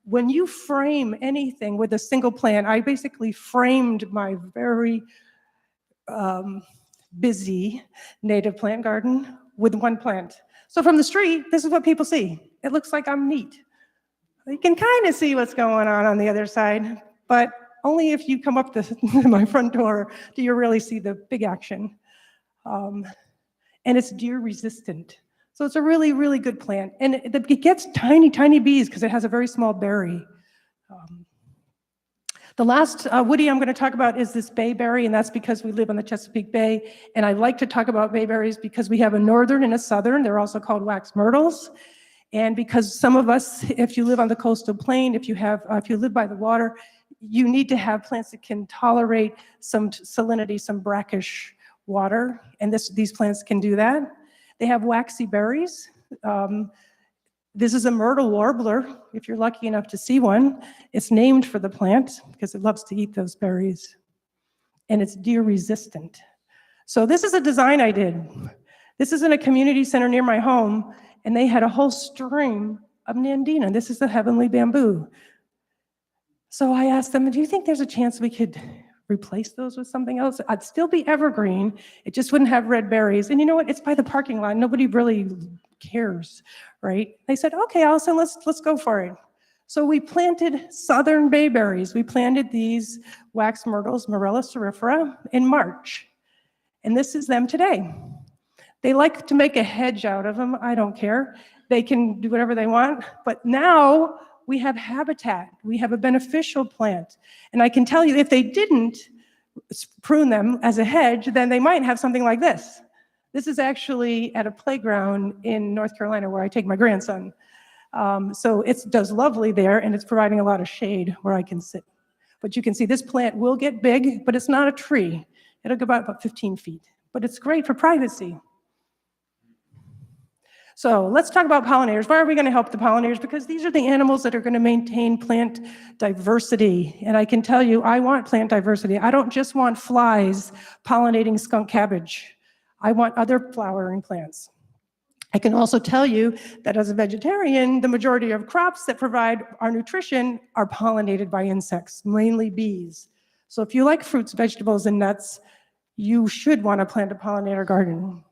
when you frame anything with a single plant, I basically framed my very busy native plant garden with one plant. So from the street, this is what people see. It looks like I'm neat. You can kind of see what's going on the other side, but only if you come up to my front door do you really see the big action. And it's deer resistant. So it's a really, really good plant. And it gets tiny, tiny bees because it has a very small berry. The last woody I'm going to talk about is this bayberry, and that's because we live on the Chesapeake Bay. And I like to talk about bayberries because we have a northern and a southern. They're also called wax myrtles. And because some of us, if you live on the coastal plain, if you live by the water, you need to have plants that can tolerate some salinity, some brackish water. And these plants can do that. They have waxy berries. This is a myrtle warbler, if you're lucky enough to see one. It's named for the plant because it loves to eat those berries. And it's deer resistant. So this is a design I did. This is in a community center near my home, and they had a whole stream of nandina. This is the heavenly bamboo. So I asked them, do you think there's a chance we could replace those with something else? I'd still be evergreen. It just wouldn't have red berries. And you know what? It's by the parking lot. Nobody really cares, right? They said, okay, Alison, let's go for it. So we planted southern bayberries. We planted these wax myrtles, Morella cerifera, in March. And this is them today. They like to make a hedge out of them. I don't care. They can do whatever they want. But now we have habitat. We have a beneficial plant. And I can tell you, if they didn't prune them as a hedge, then they might have something like this. This is actually at a playground in North Carolina where I take my grandson. So it does lovely there, and it's providing a lot of shade where I can sit. But you can see this plant will get big, but it's not a tree. It'll go about 15 feet. But it's great for privacy. So let's talk about pollinators. Why are we going to help the pollinators? Because these are the animals that are going to maintain plant diversity. And I can tell you, I want plant diversity. I don't just want flies pollinating skunk cabbage. I want other flowering plants. I can also tell you that as a vegetarian, the majority of crops that provide our nutrition are pollinated by insects, mainly bees. So if you like fruits, vegetables, and nuts, you should want to plant a pollinator garden.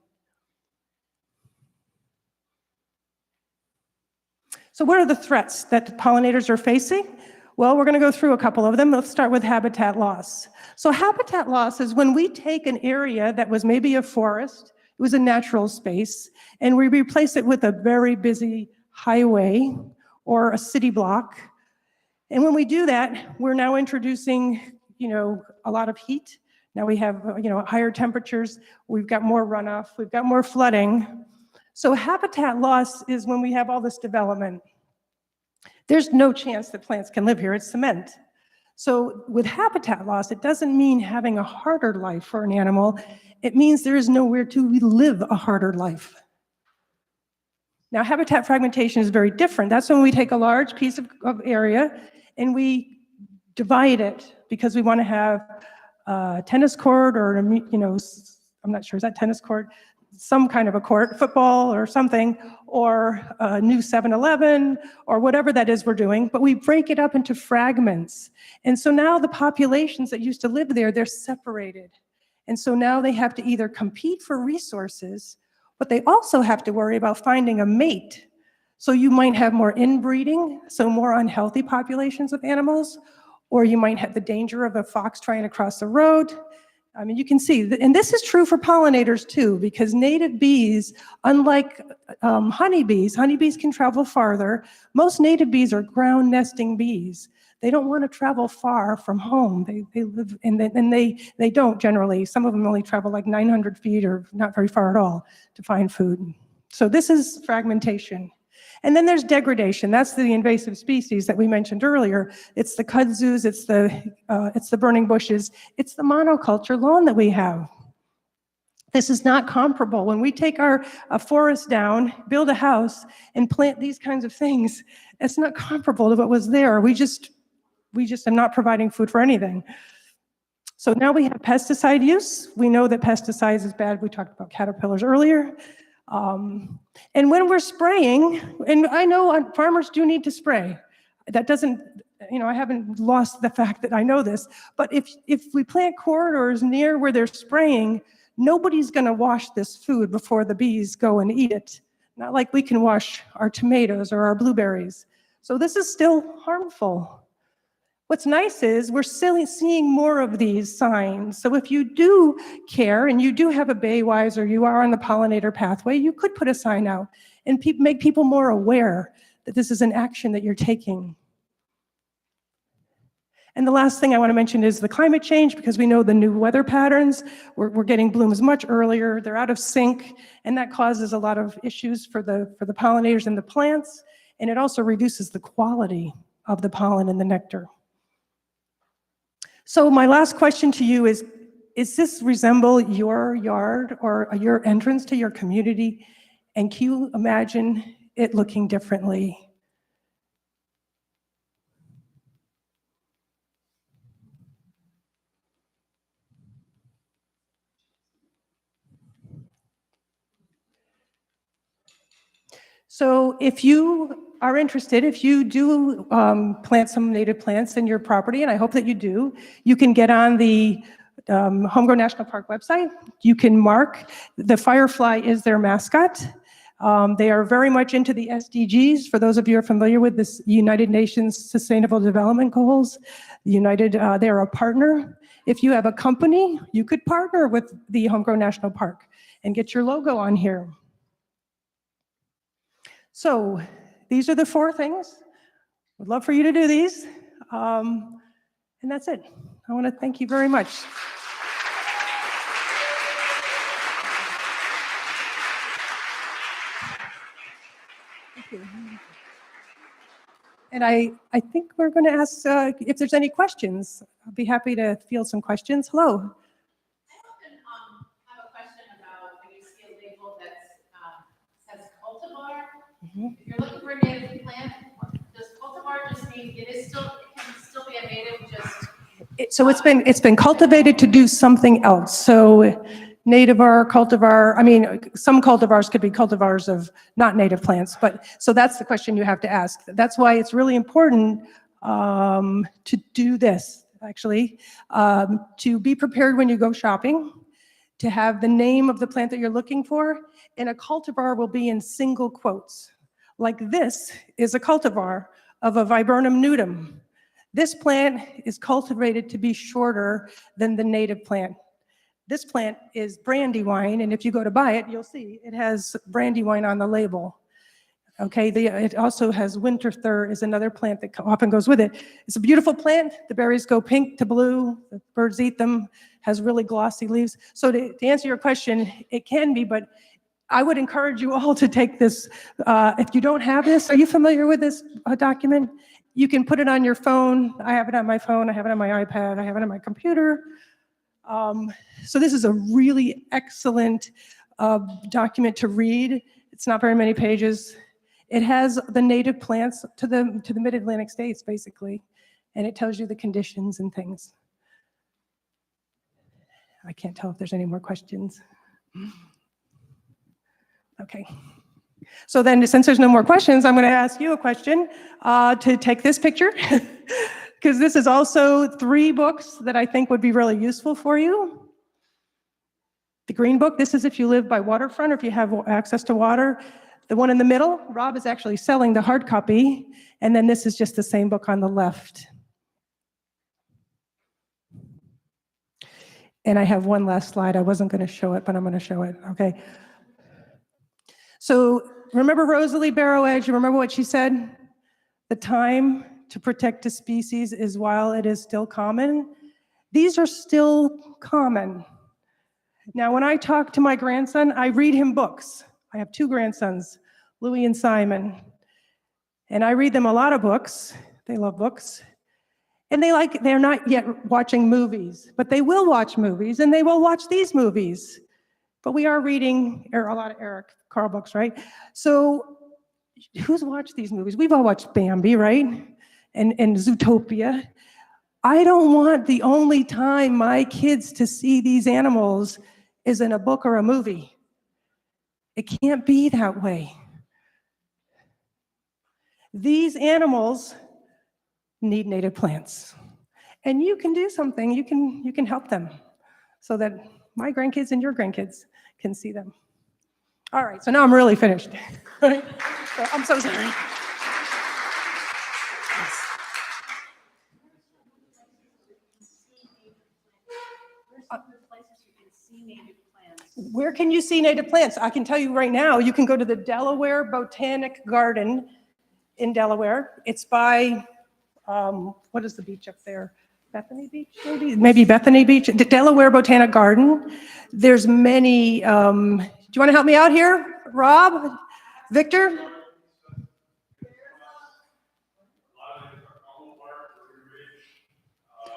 So what are the threats that pollinators are facing? Well, we're going to go through a couple of them. Let's start with habitat loss. So habitat loss is when we take an area that was maybe a forest, it was a natural space, and we replace it with a very busy highway or a city block. And when we do that, we're now introducing, a lot of heat. Now we have, higher temperatures. We've got more runoff. We've got more flooding. So habitat loss is when we have all this development. There's no chance that plants can live here. It's cement. So with habitat loss, it doesn't mean having a harder life for an animal. It means there is nowhere to live a harder life. Now, habitat fragmentation is very different. That's when we take a large piece of area and we divide it because we want to have a tennis court or, I'm not sure, is that tennis court? Some kind of a court, football or something, or a new 7-Eleven, or whatever that is we're doing, but we break it up into fragments. And so now the populations that used to live there, they're separated. And so now they have to either compete for resources, but they also have to worry about finding a mate. So you might have more inbreeding, so more unhealthy populations of animals, or you might have the danger of a fox trying to cross the road. I mean, you can see, and this is true for pollinators too, because native bees, unlike honeybees can travel farther. Most native bees are ground nesting bees. They don't want to travel far from home. They live, and they don't generally. Some of them only travel like 900 feet or not very far at all to find food. So this is fragmentation. And then there's degradation. That's the invasive species that we mentioned earlier. It's the kudzus, it's the burning bushes, it's the monoculture lawn that we have. This is not comparable. When we take a forest down, build a house, and plant these kinds of things, it's not comparable to what was there. We just are not providing food for anything. So now we have pesticide use. We know that pesticides is bad. We talked about caterpillars earlier. And when we're spraying, and I know farmers do need to spray. That doesn't, I haven't lost the fact that I know this, but if we plant corridors near where they're spraying, nobody's gonna wash this food before the bees go and eat it. Not like we can wash our tomatoes or our blueberries. So this is still harmful. What's nice is we're still seeing more of these signs. So if you do care and you do have a Baywise or you are on the pollinator pathway, you could put a sign out and make people more aware that this is an action that you're taking. And the last thing I want to mention is the climate change, because we know the new weather patterns. We're getting blooms much earlier. They're out of sync, and that causes a lot of issues for the pollinators and the plants, and it also reduces the quality of the pollen and the nectar. So my last question to you is this resemble your yard or your entrance to your community? And can you imagine it looking differently? So if you are interested, if you do plant some native plants in your property, and I hope that you do, you can get on the Homegrown National Park website. You can mark, the firefly is their mascot. They are very much into the SDGs. For those of you who are familiar with this United Nations Sustainable Development Goals, they are a partner. If you have a company, you could partner with the Homegrown National Park and get your logo on here. So these are the 4 things. Would love for you to do these. And that's it. I want to thank you very much. Thank you. And I think we're going to ask if there's any questions. I'll be happy to field some questions. Hello. I often have a question about when you see a label that says cultivar. If you're looking for a native plant, does cultivar just mean it can still be a native So it's been cultivated to do something else. So nativar, cultivar, I mean, some cultivars could be cultivars of not native plants, but so that's the question you have to ask. That's why it's really important to do this, actually, to be prepared when you go shopping, to have the name of the plant that you're looking for, and a cultivar will be in single quotes. Like this is a cultivar of a Viburnum nudum. This plant is cultivated to be shorter than the native plant. This plant is brandywine, and if you go to buy it, you'll see it has brandywine on the label. Okay, it also has winter thur is another plant that often goes with it. It's a beautiful plant. The berries go pink to blue. The birds eat them. Has really glossy leaves. So to answer your question, it can be, but I would encourage you all to take this. If you don't have this, are you familiar with this document? You can put it on your phone. I have it on my phone. I have it on my iPad. I have it on my computer. So this is a really excellent document to read. It's not very many pages. It has the native plants to the mid-Atlantic states, basically, and it tells you the conditions and things. I can't tell if there's any more questions. Okay. So then, since there's no more questions, I'm going to ask you a question to take this picture, because this is also 3 books that I think would be really useful for you. The green book, this is if you live by waterfront or if you have access to water. The one in the middle, Rob is actually selling the hard copy, and then this is just the same book on the left. And I have one last slide. I wasn't going to show it, but I'm going to show it. Okay. So remember Rosalie Barrow Edge? You remember what she said? The time to protect a species is while it is still common. These are still common. Now, when I talk to my grandson, I read him books. I have 2 grandsons, Louis and Simon. And I read them a lot of books. They love books. And they're not yet watching movies, but they will watch movies, and they will watch these movies. But we are reading a lot of Eric Carle books, right? So who's watched these movies? We've all watched Bambi, right? And Zootopia. I don't want the only time my kids to see these animals is in a book or a movie. It can't be that way. These animals need native plants. And you can do something, you can help them so that my grandkids and your grandkids can see them. All right, so now I'm really finished. So I'm so sorry. Where can you see native plants? I can tell you right now, you can go to the Delaware Botanic Garden in Delaware. It's by, what is the beach up there? Bethany Beach, maybe Bethany Beach, the Delaware Botanic Garden. There's many, do you want to help me out here? Rob? Victor?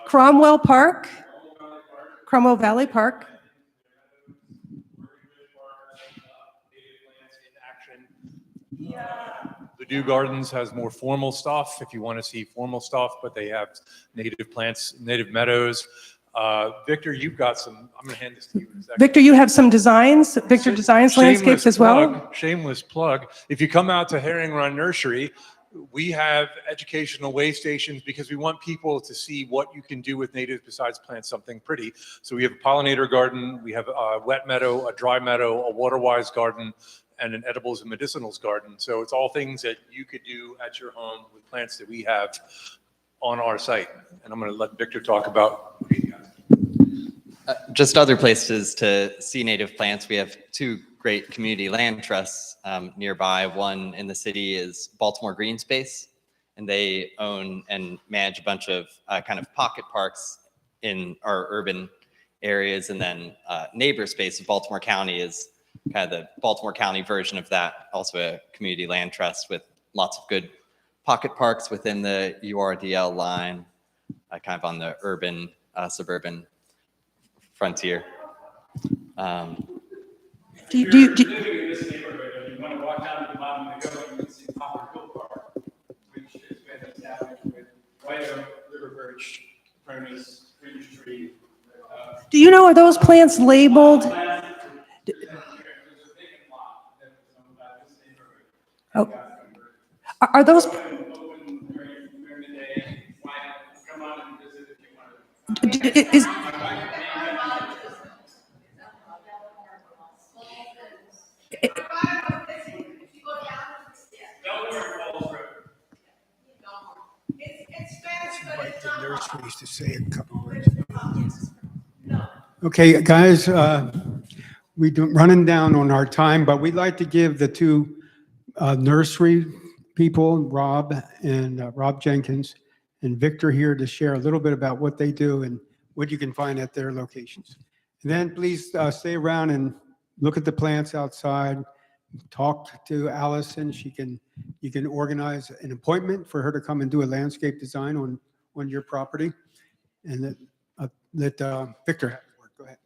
Cromwell Park? Cromwell Valley Park. The Dew Gardens has more formal stuff if you want to see formal stuff, but they have native plants, native meadows. Victor, you've got some, I'm going to hand this to you in a second. Victor, you have some designs. Victor designs landscapes as well. Shameless plug. If you come out to Herring Run Nursery, we have educational way stations because we want people to see what you can do with natives besides plant something pretty. So we have a pollinator garden, we have a wet meadow, a dry meadow, a water-wise garden, and an edibles and medicinals garden. So it's all things that you could do at your home with plants that we have on our site. And I'm going to let Victor talk about what he has. Just other places to see native plants. We have 2 great community land trusts nearby. One in the city is Baltimore Green Space, and they own and manage a bunch of kind of pocket parks in our urban areas. And then Neighbor Space of Baltimore County is kind of the Baltimore County version of that, also a community land trust with lots of good pocket parks within the URDL line, kind of on the urban, suburban frontier. Do you in this neighborhood, if you want to walk down to the bottom of the hill, you can see Poplar Hill Park, which has been established with white oak, river birch, furnace, fringe tree. do you know, are those plants labeled? Oh. Are those? Is, Invite the nurseries to say a couple words. Okay, guys, we're running down on our time, but we'd like to give the 2 nursery people, Rob Jenkins and Victor here, to share a little bit about what they do and what you can find at their locations. And then please stay around and look at the plants outside talk to Allison. You can organize an appointment for her to come and do a landscape design on your property. And let Victor have the word. Go ahead.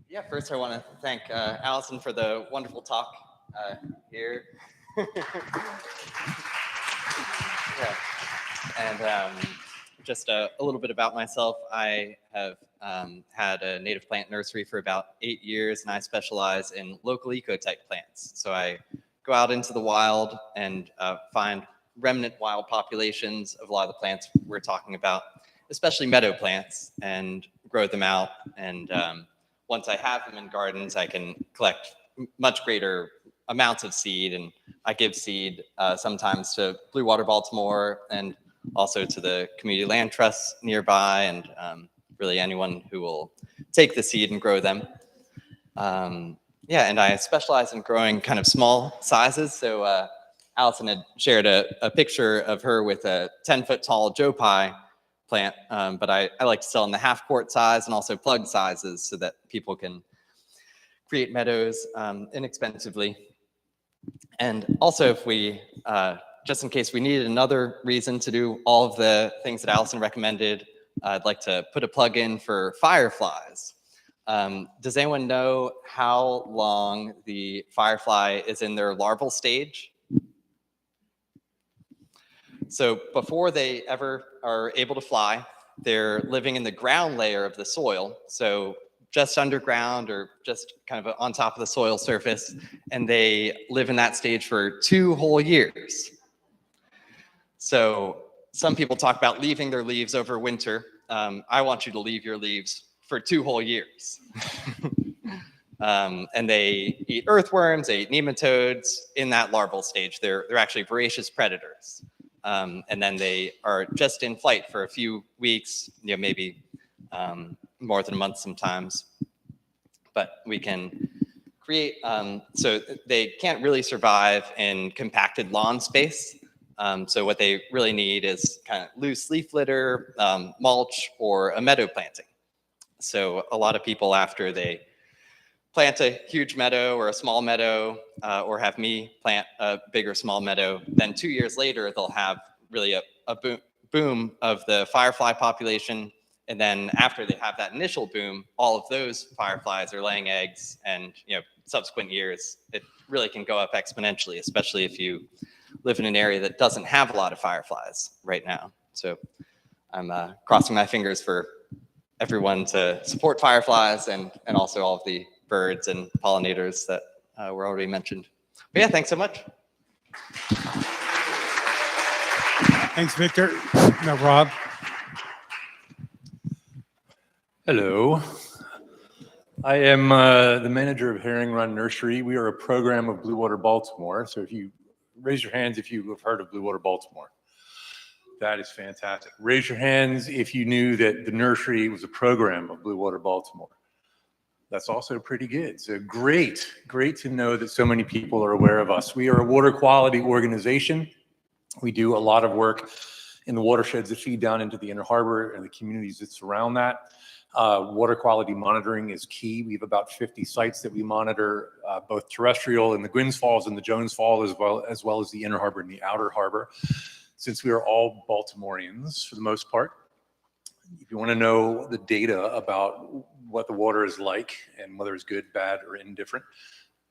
Yeah, first I want to thank Allison for the wonderful talk here. Yeah. And just a little bit about myself. I have had a native plant nursery for about 8 years, and I specialize in local ecotype plants. So I go out into the wild and find remnant wild populations of a lot of the plants we're talking about, especially meadow plants, and grow them out. And once I have them in gardens, I can collect much greater amounts of seed, and I give seed sometimes to Blue Water Baltimore and also to the community land trusts nearby, and really anyone who will take the seed and grow them. Yeah, and I specialize in growing kind of small sizes. So Allison had shared a picture of her with a 10-foot tall Joe Pye plant, but I like to sell in the half-quart size and also plug sizes so that people can create meadows inexpensively. And also, if we, just in case we needed another reason to do all of the things that Allison recommended, I'd like to put a plug in for fireflies. Does anyone know how long the firefly is in their larval stage? So before they ever are able to fly, they're living in the ground layer of the soil. So just underground or just kind of on top of the soil surface, and they live in that stage for 2 whole years. So some people talk about leaving their leaves over winter. I want you to leave your leaves for 2 whole years. And they eat earthworms, they eat nematodes in that larval stage. They're actually voracious predators. And then they are just in flight for a few weeks, maybe more than a month sometimes. But we can create, so they can't really survive in compacted lawn space. So what they really need is kind of loose leaf litter, mulch, or a meadow planting. So a lot of people, after they plant a huge meadow or a small meadow, or have me plant a big or small meadow, then 2 years later, they'll have really a boom of the firefly population. And then after they have that initial boom, all of those fireflies are laying eggs, and subsequent years, it really can go up exponentially, especially if you live in an area that doesn't have a lot of fireflies right now. So I'm crossing my fingers for everyone to support fireflies and also all of the birds and pollinators that were already mentioned. But yeah, thanks so much. Thanks, Victor. Now, Rob. Hello. I am the manager of Herring Run Nursery. We are a program of Blue Water Baltimore. So if you raise your hands if you have heard of Blue Water Baltimore. That is fantastic. Raise your hands if you knew that the nursery was a program of Blue Water Baltimore. That's also pretty good. So great to know that so many people are aware of us. We are a water quality organization. We do a lot of work in the watersheds that feed down into the Inner Harbor and the communities that surround that. Water quality monitoring is key. We have about 50 sites that we monitor, both terrestrial in the Gwynns Falls and the Jones Falls, as well as the Inner Harbor and the Outer Harbor. Since we are all Baltimoreans for the most part, if you want to know the data about what the water is like and whether it's good, bad, or indifferent,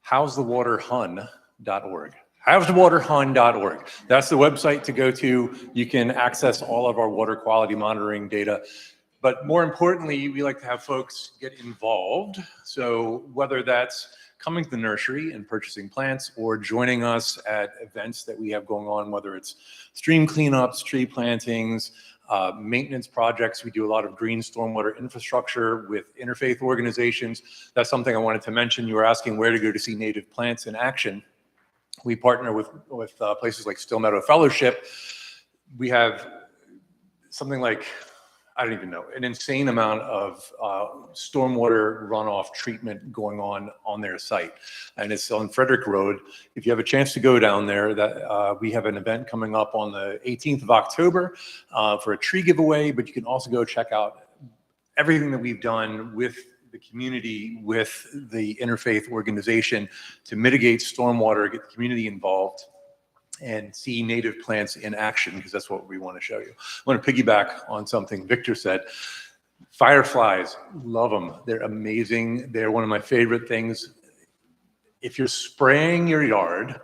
howsthewaterhun.org. Howsthewaterhun.org. That's the website to go to. You can access all of our water quality monitoring data. But more importantly, we like to have folks get involved. So whether that's coming to the nursery and purchasing plants or joining us at events that we have going on, whether it's stream cleanups, tree plantings, maintenance projects. We do a lot of green stormwater infrastructure with interfaith organizations. That's something I wanted to mention. You were asking where to go to see native plants in action. We partner with places like Still Meadow Fellowship. We have something like, I don't even know, an insane amount of stormwater runoff treatment going on their site. And it's on Frederick Road. If you have a chance to go down there, we have an event coming up on the 18th of October for a tree giveaway, but you can also go check out everything that we've done with the community with the interfaith organization to mitigate stormwater, get the community involved, and see native plants in action, because that's what we want to show you. I want to piggyback on something Victor said. Fireflies, love them. They're amazing. They're one of my favorite things. If you're spraying your yard,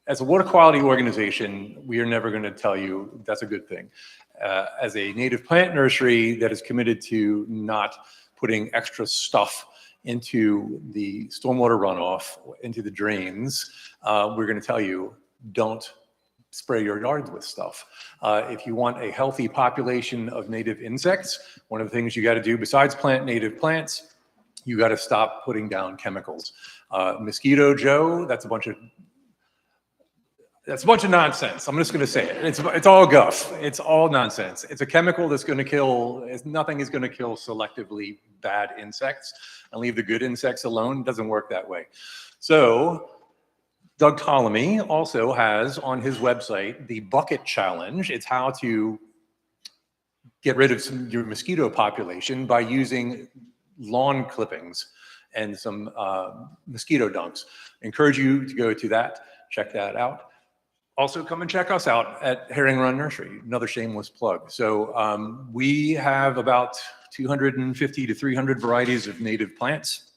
as a water quality organization, we are never going to tell you that's a good thing. As a native plant nursery that is committed to not putting extra stuff into the stormwater runoff, into the drains, we're going to tell you, don't spray your yards with stuff. If you want a healthy population of native insects, one of the things you got to do besides plant native plants, you got to stop putting down chemicals. Mosquito Joe, that's a bunch of nonsense. I'm just going to say it. It's all guff. It's all nonsense. It's a chemical that's going to kill, nothing is going to kill selectively bad insects and leave the good insects alone. It doesn't work that way. So Doug Ptolemy also has on his website the bucket challenge. It's how to get rid of your mosquito population by using lawn clippings and some mosquito dunks. I encourage you to go to that, check that out. Also, come and check us out at Herring Run Nursery, another shameless plug. So we have about 250 to 300 varieties of native plants,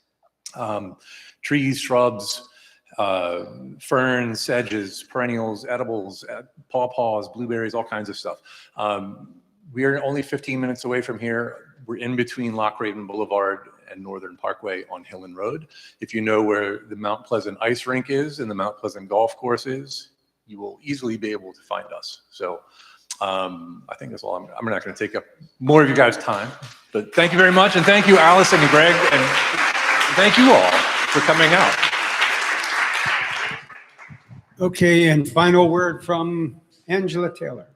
trees, shrubs, ferns, sedges, perennials, edibles, pawpaws, blueberries, all kinds of stuff. We are only 15 minutes away from here. We're in between Loch Raven Boulevard and Northern Parkway on Hillen Road. If you know where the Mount Pleasant ice rink is and the Mount Pleasant golf course is, you will easily be able to find us. So I think that's all. I'm not going to take up more of you guys' time, but thank you very much. And thank you, Alison and Greg, and thank you all for coming out. Okay, and final word from Angela Taylor.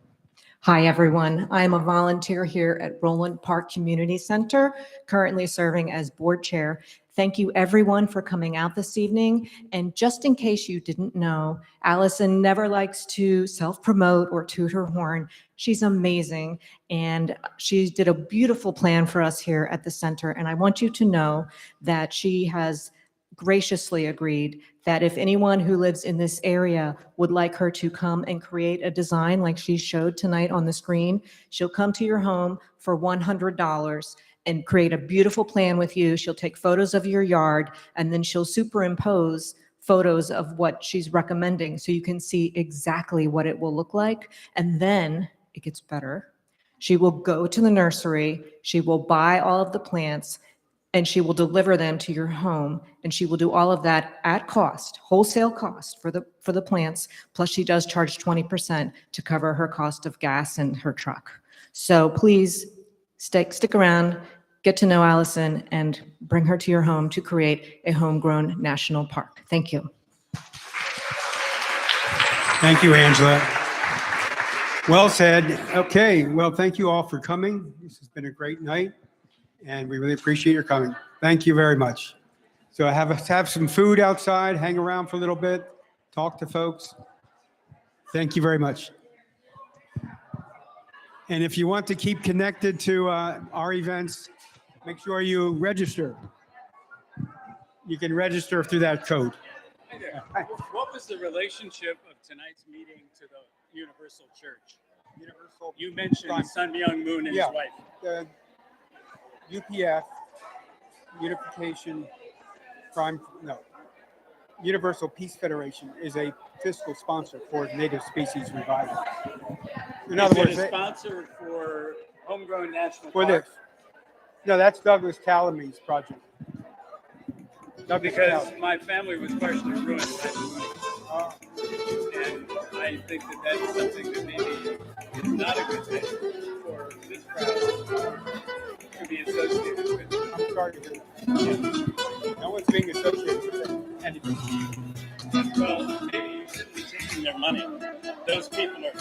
Hi, everyone. I'm a volunteer here at Roland Park Community Center, currently serving as board chair. Thank you, everyone, for coming out this evening. And just in case you didn't know, Alison never likes to self-promote or toot her horn. She's amazing, and she did a beautiful plan for us here at the center. And I want you to know that she has graciously agreed that if anyone who lives in this area would like her to come and create a design like she showed tonight on the screen, she'll come to your home for $100 and create a beautiful plan with you. She'll take photos of your yard, and then she'll superimpose photos of what she's recommending so you can see exactly what it will look like. And then it gets better. She will go to the nursery, she will buy all of the plants, and she will deliver them to your home, and she will do all of that at cost, wholesale cost for the plants, plus she does charge 20% to cover her cost of gas and her truck. So please stick around, get to know Alison, and bring her to your home to create a homegrown national park. Thank you. Thank you, Angela. Well said. Okay, well, thank you all for coming. This has been a great night, and we really appreciate your coming. Thank you very much. So have some food outside, hang around for a little bit, talk to folks. Thank you very much. And if you want to keep connected to our events, make sure you register. You can register through that code. Hi there. What was the relationship of tonight's meeting to the Universal Church? Universal. You mentioned Sun Myung Moon and his wife. The UPF, Unification Crime, no, Universal Peace Federation is a fiscal sponsor for Native Species Revival. In other words, a sponsor for Homegrown National for Park? this. No, that's Douglas Talamy's project. Because my family was partially ruined by the money. And I think that that's something that maybe is not a good thing for this crowd to be associated with. I'm sorry to hear that. No one's being associated with anything. Well, maybe you should be taking their money. Those people are